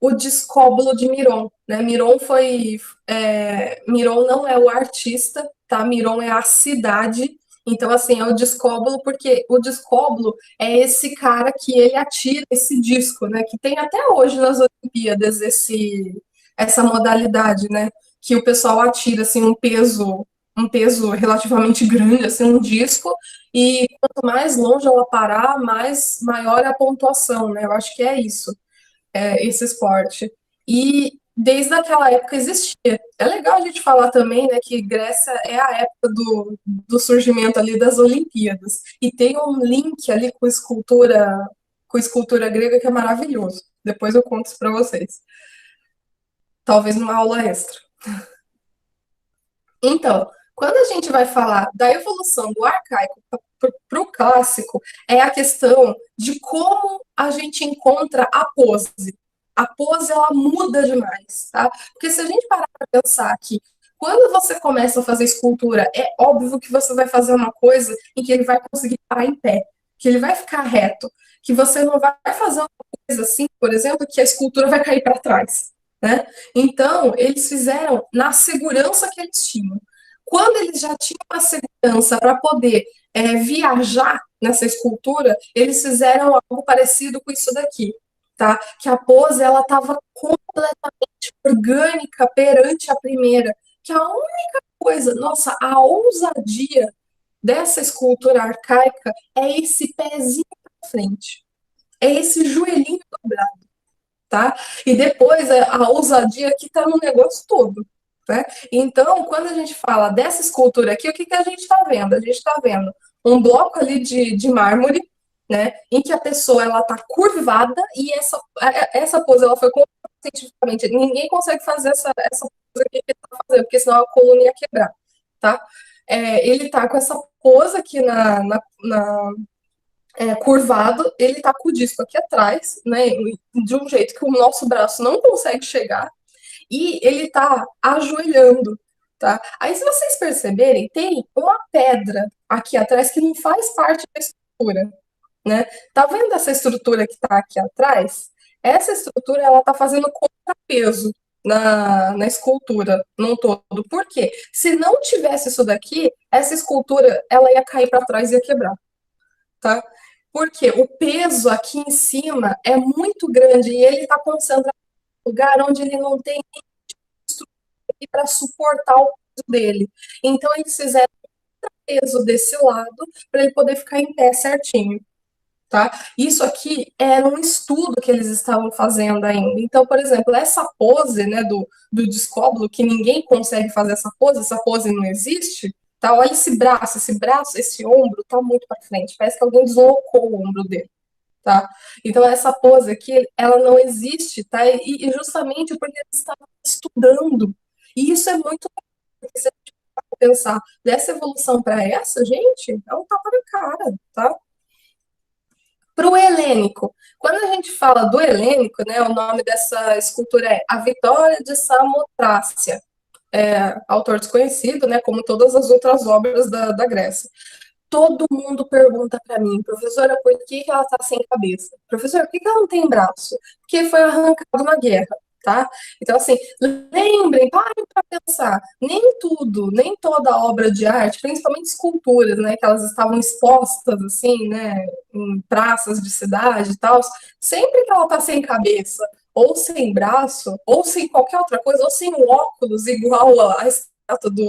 o Discóbulo de Miron, né? Miron não é o artista, tá? Miron é a cidade. Então, assim, é o Discóbulo, porque o Discóbulo é esse cara que ele atira esse disco, né? Que tem até hoje nas Olimpíadas essa modalidade, né? Que o pessoal atira assim um peso relativamente grande, assim, um disco, e quanto mais longe ela parar, maior é a pontuação, né? Eu acho que é isso, esse esporte. E desde aquela época existia. É legal a gente falar também, né, que Grécia é a época do surgimento ali das Olimpíadas. E tem um link ali com escultura grega que é maravilhoso. Depois eu conto isso para vocês. Talvez numa aula extra. Então, quando a gente vai falar da evolução do arcaico para o clássico, é a questão de como a gente encontra a pose. A pose, ela muda demais, tá? Porque se a gente parar para pensar que quando você começa a fazer escultura, é óbvio que você vai fazer uma coisa em que ele vai conseguir parar em pé, que ele vai ficar reto, que você não vai fazer uma coisa assim, por exemplo, que a escultura vai cair para trás, né? Então, eles fizeram na segurança que eles tinham. Quando eles já tinham a segurança para poder viajar nessa escultura, eles fizeram algo parecido com isso daqui, tá? Que a pose ela estava completamente orgânica perante a primeira. Que a única coisa, nossa, a ousadia dessa escultura arcaica é esse pezinho para frente, é esse joelhinho dobrado, tá? E depois a ousadia que está no negócio todo, né? Então, quando a gente fala dessa escultura aqui, o que a gente está vendo? A gente está vendo um bloco ali de mármore, né? Em que a pessoa ela está curvada e essa pose ela foi comprovada cientificamente. Ninguém consegue fazer essa pose aqui que ele está fazendo, porque senão a coluna ia quebrar, tá? Ele está com essa pose aqui curvado, ele está com o disco aqui atrás, né, de um jeito que o nosso braço não consegue chegar, e ele está ajoelhando, tá? Aí, se vocês perceberem, tem uma pedra aqui atrás que não faz parte da estrutura, né? Tá vendo essa estrutura que está aqui atrás? Essa estrutura, ela tá fazendo contrapeso na escultura, num todo. Por quê? Se não tivesse isso daqui, essa escultura, ela ia cair para trás e ia quebrar, tá? Porque o peso aqui em cima é muito grande e ele está concentrado em um lugar onde ele não tem estrutura para suportar o peso dele. Então, eles fizeram peso desse lado para ele poder ficar em pé certinho. tá? Isso aqui era um estudo que eles estavam fazendo ainda. Então, por exemplo, essa pose, né, do descóbulo, que ninguém consegue fazer essa pose não existe, tá? Olha esse braço, esse ombro tá muito para frente, parece que alguém deslocou o ombro dele. Tá? Então, essa pose aqui, ela não existe, tá? E justamente porque eles estavam estudando. E isso é muito porque se a gente pensar dessa evolução para essa, gente, é um tapa na cara, tá? Para o helênico. Quando a gente fala do helênico, né, o nome dessa escultura é A Vitória de Samotrácia. Autor desconhecido, né, como todas as outras obras da Grécia. Todo mundo pergunta para mim, professora, por que ela está sem cabeça? Professora, por que ela não tem braço? Porque foi arrancado na guerra, tá? Então, assim, lembrem, parem para pensar, nem tudo, nem toda obra de arte, principalmente esculturas, né, que elas estavam expostas, assim, né, em praças de cidade e tal, sempre que ela está sem cabeça, ou sem braço, ou sem qualquer outra coisa, ou sem óculos, igual a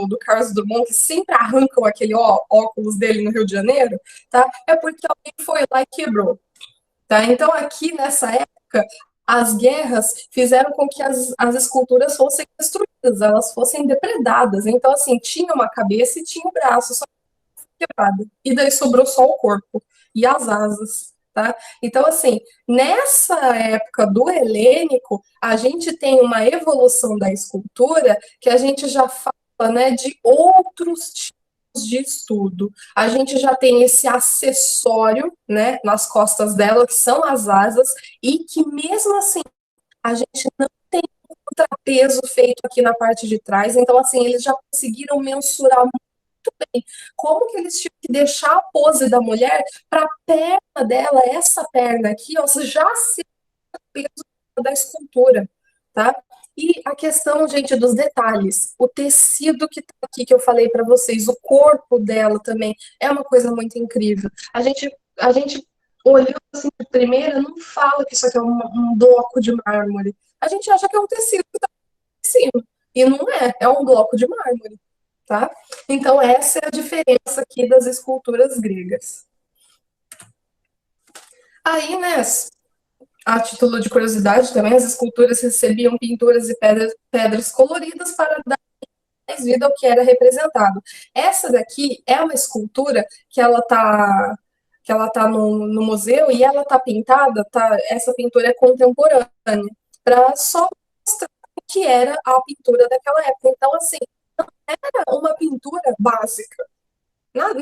do Carlos Drummond, que sempre arrancam aquele óculos dele no Rio de Janeiro, tá? É porque alguém foi lá e quebrou, tá? Então, aqui nessa época, as guerras fizeram com que as esculturas fossem destruídas, elas fossem depredadas. Então, assim, tinha uma cabeça e tinha o braço, só quebrado. E daí sobrou só o corpo e as asas. Tá? Então, assim, nessa época do helênico, a gente tem uma evolução da escultura que a gente já fala, né, de outros tipos de estudo. A gente já tem esse acessório, né, nas costas dela, que são as asas, e que mesmo assim a gente não tem um contrapeso feito aqui na parte de trás. Então, assim, eles já conseguiram mensurar bem como que eles tinham que deixar a pose da mulher para a perna dela, essa perna aqui, ó, já ser o peso da escultura, tá? E a questão, gente, dos detalhes, o tecido que tá aqui, que eu falei para vocês, o corpo dela também, é uma coisa muito incrível. A gente olhando assim de primeira, não fala que isso aqui é um bloco de mármore. A gente acha que é um tecido que tá em cima. E não é, é um bloco de mármore. Tá? Então, essa é a diferença aqui das esculturas gregas. Aí, né, a título de curiosidade também, as esculturas recebiam pinturas e pedras coloridas para dar mais vida ao que era representado. Essa daqui é uma escultura que ela tá no museu e ela tá pintada, tá, essa pintura é contemporânea, para só mostrar o que era a pintura daquela época. Então, assim, era uma pintura básica.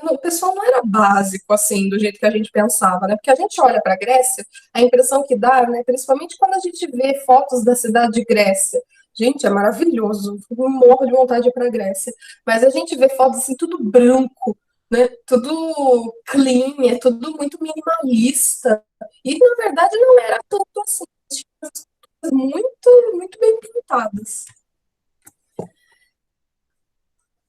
O pessoal não era básico, assim, do jeito que a gente pensava, né? Porque a gente olha para a Grécia, a impressão que dá, né? Principalmente quando a gente vê fotos da cidade de Grécia. Gente, é maravilhoso. Eu morro de vontade de ir para a Grécia. Mas a gente vê fotos, assim, tudo branco, né? Tudo clean, é tudo muito minimalista. E, na verdade, não era tudo assim. Tinha coisas muito, muito bem pintadas.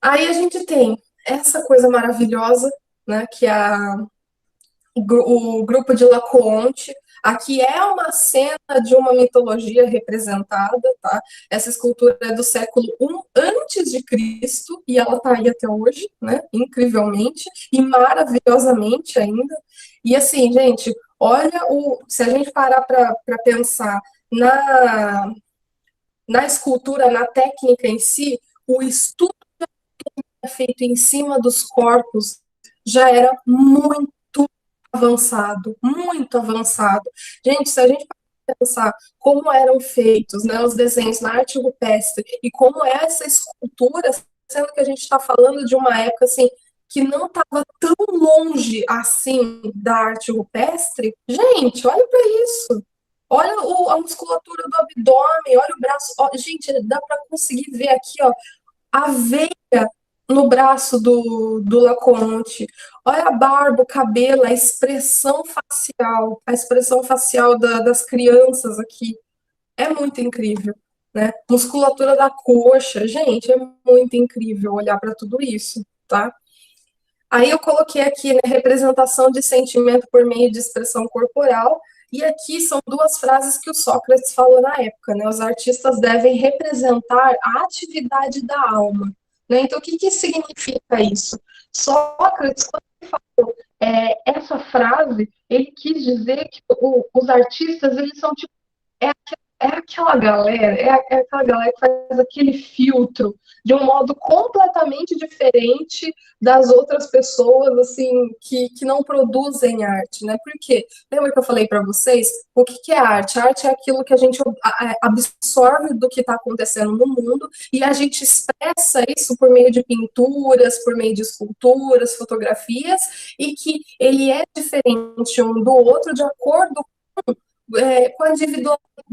Aí a gente tem essa coisa maravilhosa, né, que é o grupo de Laocoonte. Aqui é uma cena de uma mitologia representada, tá? Essa escultura é do século I antes de Cristo e ela está aí até hoje, né? Incrivelmente e maravilhosamente ainda. E assim, gente, olha se a gente parar para pensar na escultura, na técnica em si, o estudo feito em cima dos corpos já era muito avançado, muito avançado. Gente, se a gente pensar como eram feitos, né, os desenhos na arte rupestre e como é essa escultura, sendo que a gente está falando de uma época assim que não estava tão longe assim da arte rupestre, gente, olha para isso. Olha a musculatura do abdômen, olha o braço. Ó, gente, dá para conseguir ver aqui, ó, a veia no braço do Laocoonte. Olha a barba, o cabelo, a expressão facial das crianças aqui. É muito incrível, né? Musculatura da coxa, gente, é muito incrível olhar para tudo isso, tá? Aí eu coloquei aqui, né, representação de sentimento por meio de expressão corporal, e aqui são duas frases que o Sócrates falou na época, né? Os artistas devem representar a atividade da alma. Né? Então, o que significa isso? Sócrates, quando ele falou essa frase, ele quis dizer que os artistas, eles são tipo, é aquela galera que faz aquele filtro de um modo completamente diferente das outras pessoas, assim, que não produzem arte, né? Porque, lembra que eu falei para vocês, o que é arte? A arte é aquilo que a gente absorve do que está acontecendo no mundo e a gente expressa isso por meio de pinturas, por meio de esculturas, fotografias, e que ele é diferente um do outro de acordo com a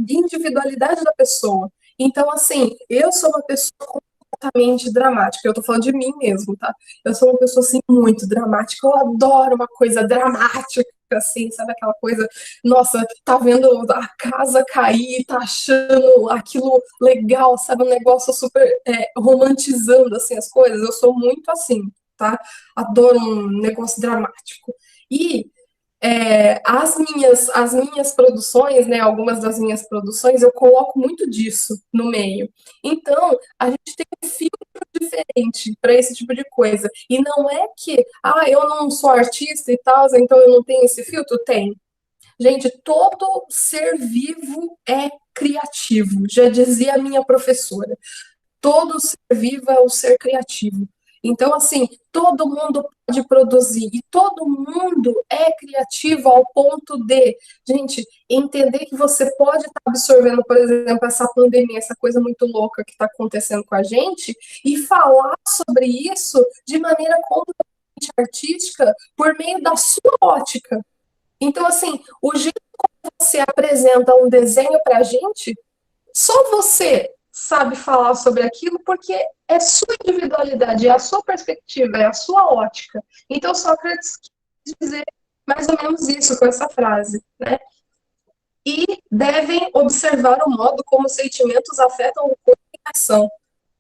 individualidade da pessoa. Então, assim, eu sou uma pessoa completamente dramática. Eu tô falando de mim mesmo, tá? Eu sou uma pessoa, assim, muito dramática. Eu adoro uma coisa dramática, assim, sabe? Aquela coisa, nossa, tá vendo a casa cair, tá achando aquilo legal, sabe? Um negócio super romantizando, assim, as coisas. Eu sou muito assim, tá? Adoro um negócio dramático. E as minhas produções, né, algumas das minhas produções, eu coloco muito disso no meio. Então, a gente tem um filtro diferente para esse tipo de coisa. E não é que, eu não sou artista e tal, então eu não tenho esse filtro? Tem. Gente, todo ser vivo é criativo, já dizia a minha professora. Todo ser vivo é um ser criativo. Então, assim, todo mundo pode produzir e todo mundo é criativo ao ponto de, gente, entender que você pode estar absorvendo, por exemplo, essa pandemia, essa coisa muito louca que está acontecendo com a gente, e falar sobre isso de maneira completamente artística por meio da sua ótica. Então, assim, o jeito como você apresenta um desenho para a gente, só você sabe falar sobre aquilo porque é sua individualidade, é a sua perspectiva, é a sua ótica. Então, Sócrates quis dizer mais ou menos isso com essa frase, né? E devem observar o modo como os sentimentos afetam o corpo e a ação,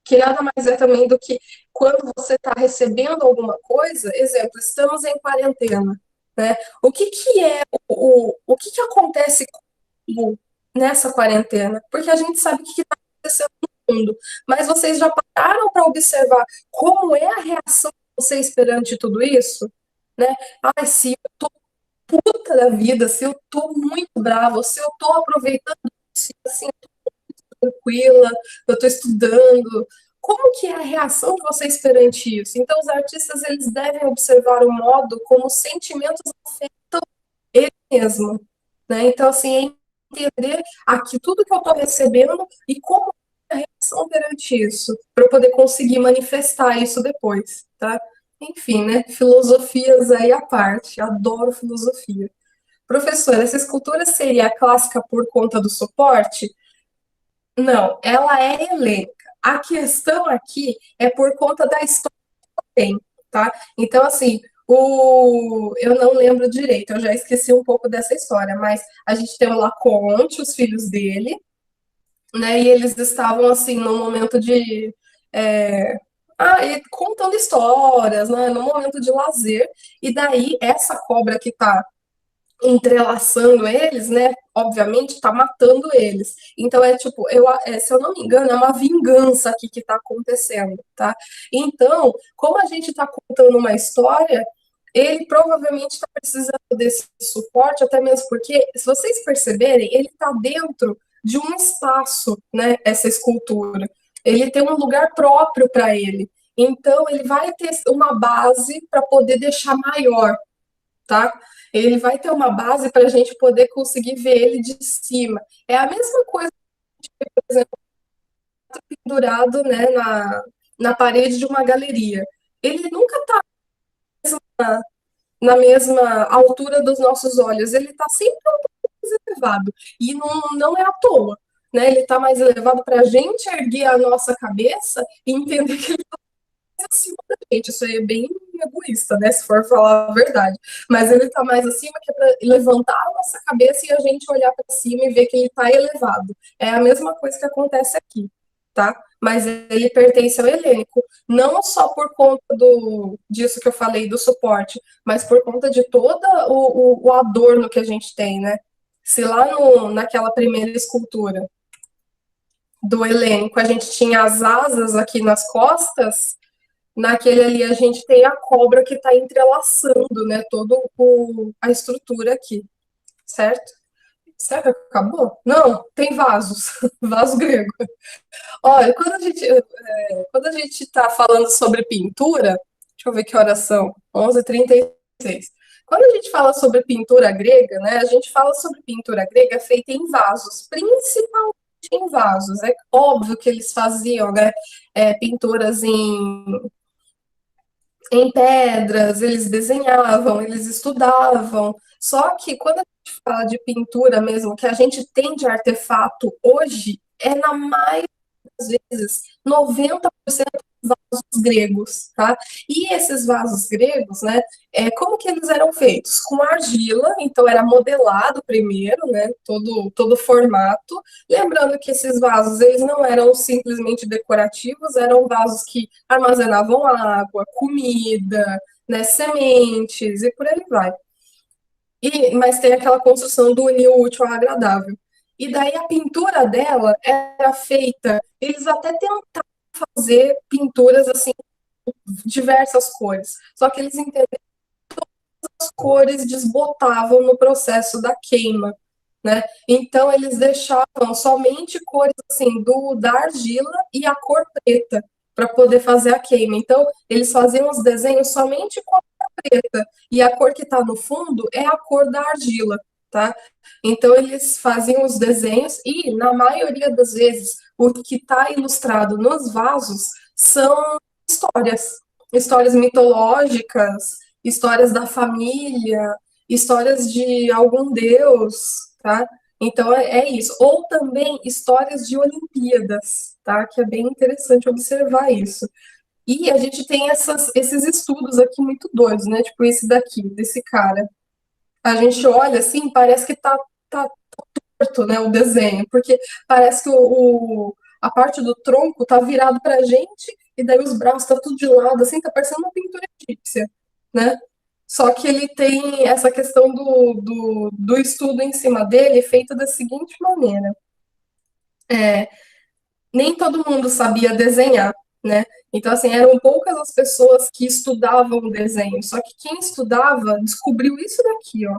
que nada mais é também do que quando você está recebendo alguma coisa, exemplo, estamos em quarentena, né? O que que é o que que acontece nessa quarentena? Porque a gente sabe o que está acontecendo no mundo, mas vocês já pararam para observar como é a reação de vocês perante tudo isso? Né? Ai, se eu tô puta da vida, se eu tô muito brava, se eu tô aproveitando isso, assim, tranquila, eu estou estudando. Como que é a reação de vocês perante isso? Então, os artistas, eles devem observar o modo como os sentimentos afetam ele mesmo, né? Então, assim, é entender aqui tudo que eu estou recebendo e como é a reação perante isso, para eu poder conseguir manifestar isso depois, tá? Enfim, né? Filosofias aí à parte, adoro filosofia. Professora, essa escultura seria clássica por conta do suporte? Não, ela é helênica. A questão aqui é por conta da história que tem, tá? Então, assim, eu não lembro direito, eu já esqueci um pouco dessa história, mas a gente tem o Laconte, os filhos dele, né? E eles estavam, assim, num momento de. É, contando histórias, né? Num momento de lazer, e daí essa cobra que tá entrelaçando eles, né? Obviamente, está matando eles. Então é tipo, se eu não me engano, é uma vingança aqui que está acontecendo, tá? Então, como a gente está contando uma história, ele provavelmente está precisando desse suporte, até mesmo porque, se vocês perceberem, ele está dentro de um espaço, né? Essa escultura. Ele tem um lugar próprio para ele. Então, ele vai ter uma base para poder deixar maior, tá? Ele vai ter uma base para a gente poder conseguir ver ele de cima. É a mesma coisa, por exemplo, pendurado, né, na parede de uma galeria. Ele nunca está na mesma altura dos nossos olhos, ele está sempre um pouco mais elevado. E não é à toa. Né? Ele está mais elevado para a gente erguer a nossa cabeça e entender que ele acima da gente. Isso aí é bem egoísta, né? Se for falar a verdade. Mas ele tá mais acima que é para levantar a nossa cabeça e a gente olhar para cima e ver que ele tá elevado. É a mesma coisa que acontece aqui, tá? Mas ele pertence ao helênico, não só por conta disso que eu falei, do suporte, mas por conta de todo o adorno que a gente tem, né? Se lá naquela primeira escultura do helênico a gente tinha as asas aqui nas costas, Naquele ali a gente tem a cobra que está entrelaçando, né, toda a estrutura aqui, certo? Será que acabou? Não, tem vasos, vaso grego. Olha, quando a gente está falando sobre pintura, deixa eu ver que horas são, 11h36. Quando a gente fala sobre pintura grega, né, a gente fala sobre pintura grega feita em vasos, principalmente em vasos. É óbvio que eles faziam, né, pinturas em pedras, eles desenhavam, eles estudavam. Só que quando a gente fala de pintura mesmo, que a gente tem de artefato hoje, é na maioria das vezes 90% vasos gregos, tá? E esses vasos gregos, né, como que eles eram feitos? Com argila, então era modelado primeiro, né, todo o formato. Lembrando que esses vasos, eles não eram simplesmente decorativos, eram vasos que armazenavam água, comida, né, sementes e por aí vai. Mas tem aquela construção do unir o útil ao agradável. E daí a pintura dela era feita, eles até tentaram fazer pinturas assim, diversas cores, só que eles entenderam que as cores desbotavam no processo da queima, né? Então eles deixavam somente cores assim da argila e a cor preta para poder fazer a queima. Então eles faziam os desenhos somente com a cor preta e a cor que está no fundo é a cor da argila, tá? Então eles faziam os desenhos e na maioria das vezes o que está ilustrado nos vasos são histórias, histórias mitológicas, histórias da família, histórias de algum deus, tá? Então é isso. Ou também histórias de Olimpíadas, tá? Que é bem interessante observar isso. E a gente tem esses estudos aqui muito doidos, né? Tipo esse daqui, desse cara. A gente olha assim, parece que tá torto, né? O desenho, porque parece que a parte do tronco tá virado pra gente, e daí os braços tá tudo de lado, assim, tá parecendo uma pintura egípcia, né? Só que ele tem essa questão do estudo em cima dele feito da seguinte maneira. Nem todo mundo sabia desenhar, né? Então, assim, eram poucas as pessoas que estudavam o desenho. Só que quem estudava descobriu isso daqui, ó.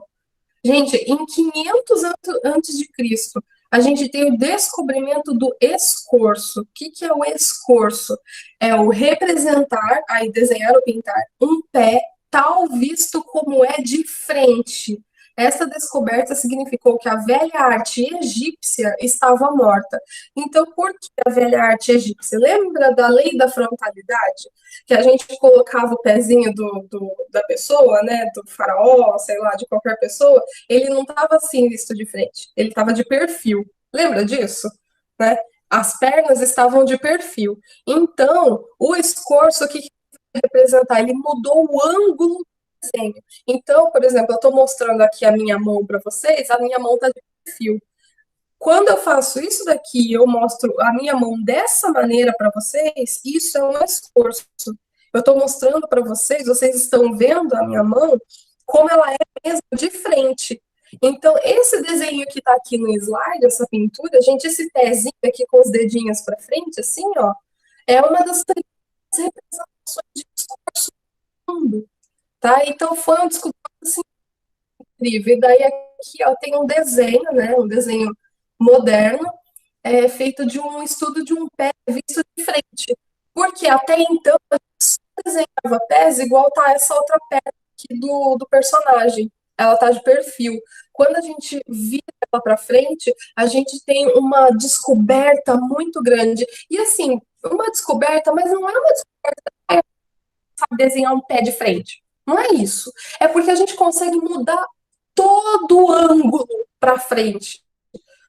Gente, em 500 antes de Cristo, a gente tem o descobrimento do escorço. O que que é o escorço? É o representar, aí desenhar ou pintar, um pé tal visto como é de frente. Essa descoberta significou que a velha arte egípcia estava morta. Então, por que a velha arte egípcia? Lembra da lei da frontalidade? Que a gente colocava o pezinho da pessoa, né, do faraó, sei lá, de qualquer pessoa, ele não estava assim visto de frente, ele estava de perfil. Lembra disso? Né? As pernas estavam de perfil. Então, o escorço, o que representar? Ele mudou o ângulo do desenho. Então, por exemplo, eu estou mostrando aqui a minha mão para vocês, a minha mão está de perfil. Quando eu faço isso daqui, eu mostro a minha mão dessa maneira para vocês, isso é um esforço. Eu estou mostrando para vocês, vocês estão vendo a minha mão como ela é mesmo de frente. Então, esse desenho que está aqui no slide, essa pintura, gente, esse pezinho aqui com os dedinhos para frente, assim, ó, é uma das representações de esforço do mundo, tá? Então, foi um descoberto assim, incrível. E daí aqui, ó, tem um desenho, né, um desenho moderno, feito de um estudo de um pé visto de frente. Porque até então a gente só desenhava pés igual tá essa outra perna aqui do personagem. Ela tá de perfil. Quando a gente vira ela para frente, a gente tem uma descoberta muito grande. E assim, uma descoberta, mas não é uma descoberta, sabe desenhar um pé de frente. Não é isso. É porque a gente consegue mudar todo o ângulo para frente.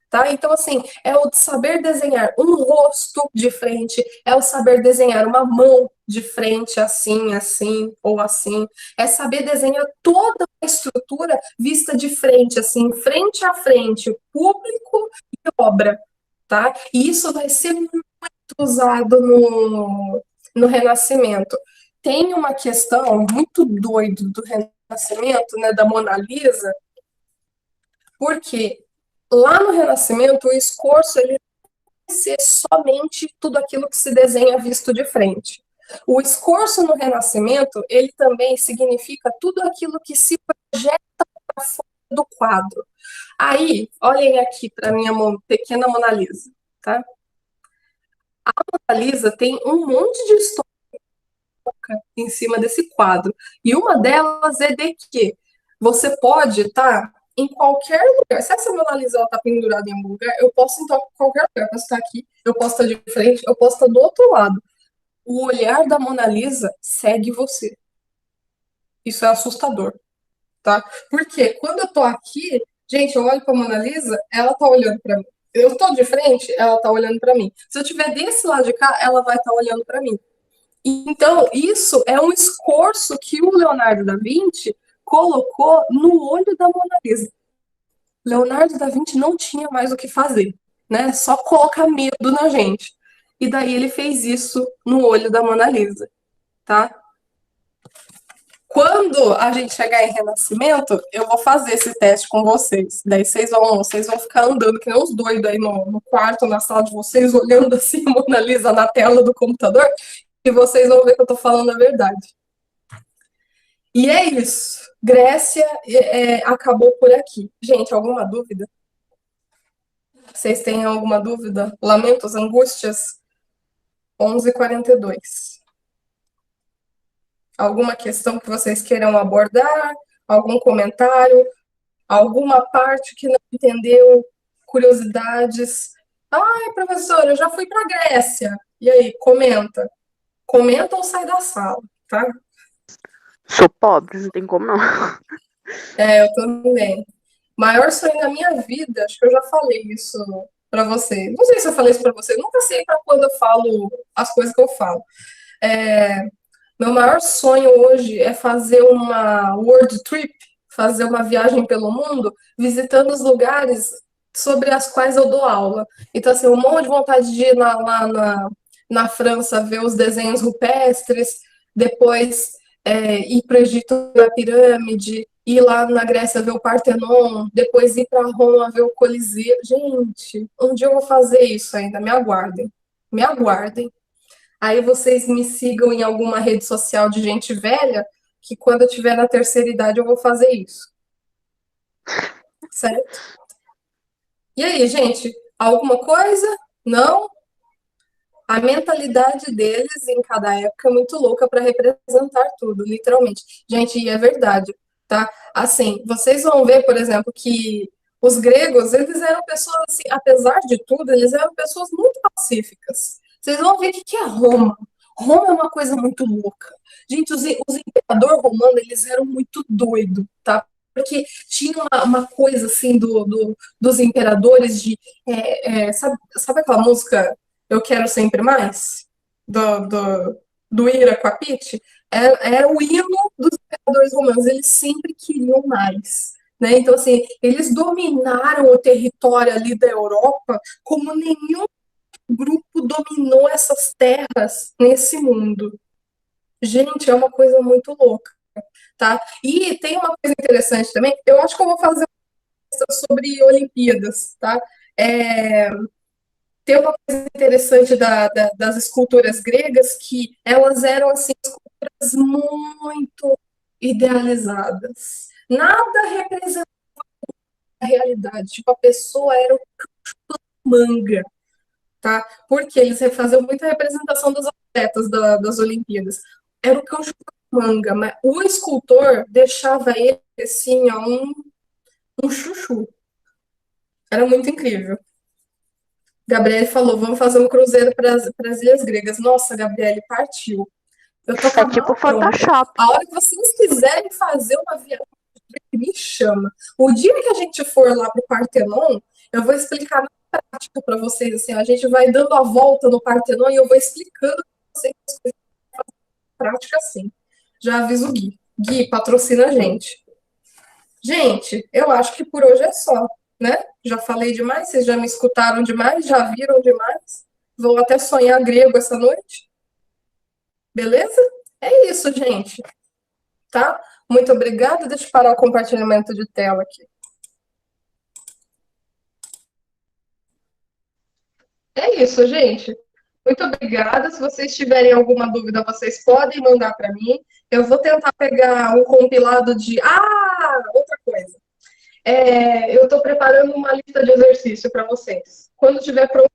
Tá? Então, assim, é o saber desenhar um rosto de frente, é o saber desenhar uma mão de frente, assim, assim, ou assim. É saber desenhar toda a estrutura vista de frente, assim, frente a frente, público e obra, tá? E isso vai ser muito usado no Renascimento. Tem uma questão muito doida do Renascimento, né, da Mona Lisa, porque lá no Renascimento, o escorço ele vai ser somente tudo aquilo que se desenha visto de frente. O escorço no Renascimento, ele também significa tudo aquilo que se projeta para fora do quadro. Aí, olhem aqui para a minha pequena Mona Lisa, tá? A Mona Lisa tem um monte de história em cima desse quadro. E uma delas é de que você pode estar em qualquer lugar. Se essa Mona Lisa está pendurada em algum lugar, eu posso estar em qualquer lugar. Eu posso estar aqui, eu posso estar de frente, eu posso estar do outro lado. O olhar da Mona Lisa segue você. Isso é assustador, tá? Porque quando eu tô aqui, gente, eu olho para a Mona Lisa, ela tá olhando para mim. Eu tô de frente, ela tá olhando para mim. Se eu estiver desse lado de cá, ela vai estar olhando para mim. Então, isso é um esforço que o Leonardo da Vinci colocou no olho da Mona Lisa. Leonardo da Vinci não tinha mais o que fazer, né? Só colocar medo na gente. E daí ele fez isso no olho da Mona Lisa, tá? Quando a gente chegar em Renascimento, eu vou fazer esse teste com vocês. Daí vocês vão ficar andando que nem uns doidos aí no quarto, na sala de vocês, olhando assim a Mona Lisa na tela do computador, e vocês vão ver que eu tô falando a verdade. E é isso. Grécia acabou por aqui. Gente, alguma dúvida? Vocês têm alguma dúvida? Lamentos, angústias? 11h42. Alguma questão que vocês queiram abordar? Algum comentário? Alguma parte que não entendeu? Curiosidades? Ai, professora, eu já fui para Grécia. E aí, comenta. Comenta ou sai da sala, tá? Sou pobre, não tem como não. Eu também. Maior sonho da minha vida, acho que eu já falei isso para você. Não sei se eu falei isso para você, nunca sei para quando eu falo as coisas que eu falo. Meu maior sonho hoje é fazer uma world trip, fazer uma viagem pelo mundo, visitando os lugares sobre as quais eu dou aula. Então, assim, um monte de vontade de ir lá na França ver os desenhos rupestres, depois ir para o Egito ver a pirâmide, ir lá na Grécia ver o Partenon, depois ir para Roma ver o Coliseu. Gente, um dia eu vou fazer isso ainda, me aguardem. Me aguardem. Aí vocês me sigam em alguma rede social de gente velha, que quando eu tiver na terceira idade eu vou fazer isso. Certo? E aí, gente, alguma coisa? Não? A mentalidade deles em cada época é muito louca para representar tudo, literalmente. Gente, e é verdade, tá? Assim, vocês vão ver, por exemplo, que os gregos, eles eram pessoas, assim, apesar de tudo, eles eram pessoas muito pacíficas. Vocês vão ver o que é Roma. Roma é uma coisa muito louca. Gente, os imperadores romanos, eles eram muito doidos, tá? Porque tinha uma coisa, assim, dos imperadores de... sabe aquela música Eu Quero Sempre Mais? Do Ira com a Pitty? Era o hino dos imperadores romanos. Eles sempre queriam mais. Né? Então, assim, eles dominaram o território ali da Europa como nenhum grupo dominou essas terras nesse mundo. Gente, é uma coisa muito louca, tá? E tem uma coisa interessante também, eu acho que eu vou fazer uma questão sobre Olimpíadas, tá? Tem uma coisa interessante das esculturas gregas que elas eram, assim, esculturas muito idealizadas. Nada representava a realidade. Tipo, a pessoa era o manga, tá? Porque eles faziam muita representação dos atletas das Olimpíadas. Era o cão manga, mas o escultor deixava ele assim, ó, um chuchu. Era muito incrível. Gabriele falou, vamos fazer um cruzeiro para as Ilhas Gregas. Nossa, Gabriele, partiu. Eu tô com a tipo mala pronta. Photoshop. A hora que vocês quiserem fazer uma viagem, me chama. O dia que a gente for lá pro Partenon, eu vou explicar na prática para vocês, assim, a gente vai dando a volta no Partenon e eu vou explicando para vocês as coisas na prática, assim. Já aviso o Gui. Gui, patrocina a gente. Gente, eu acho que por hoje é só, né? Já falei demais, vocês já me escutaram demais, já viram demais. Vou até sonhar grego essa noite. Beleza? É isso, gente. Tá? Muito obrigada. Deixa eu parar o compartilhamento de tela aqui. É isso, gente. Muito obrigada. Se vocês tiverem alguma dúvida, vocês podem mandar para mim. Eu vou tentar pegar um compilado de. Ah, outra coisa. Eu estou preparando uma lista de exercício para vocês. Quando estiver pronto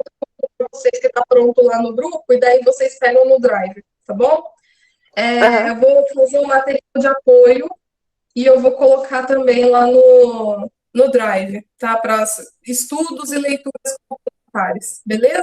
para vocês, que está pronto lá no grupo, e daí vocês pegam no Drive, tá bom? Eu vou fazer um material de apoio e eu vou colocar também lá no Drive, tá? Para estudos e leituras complementares, beleza?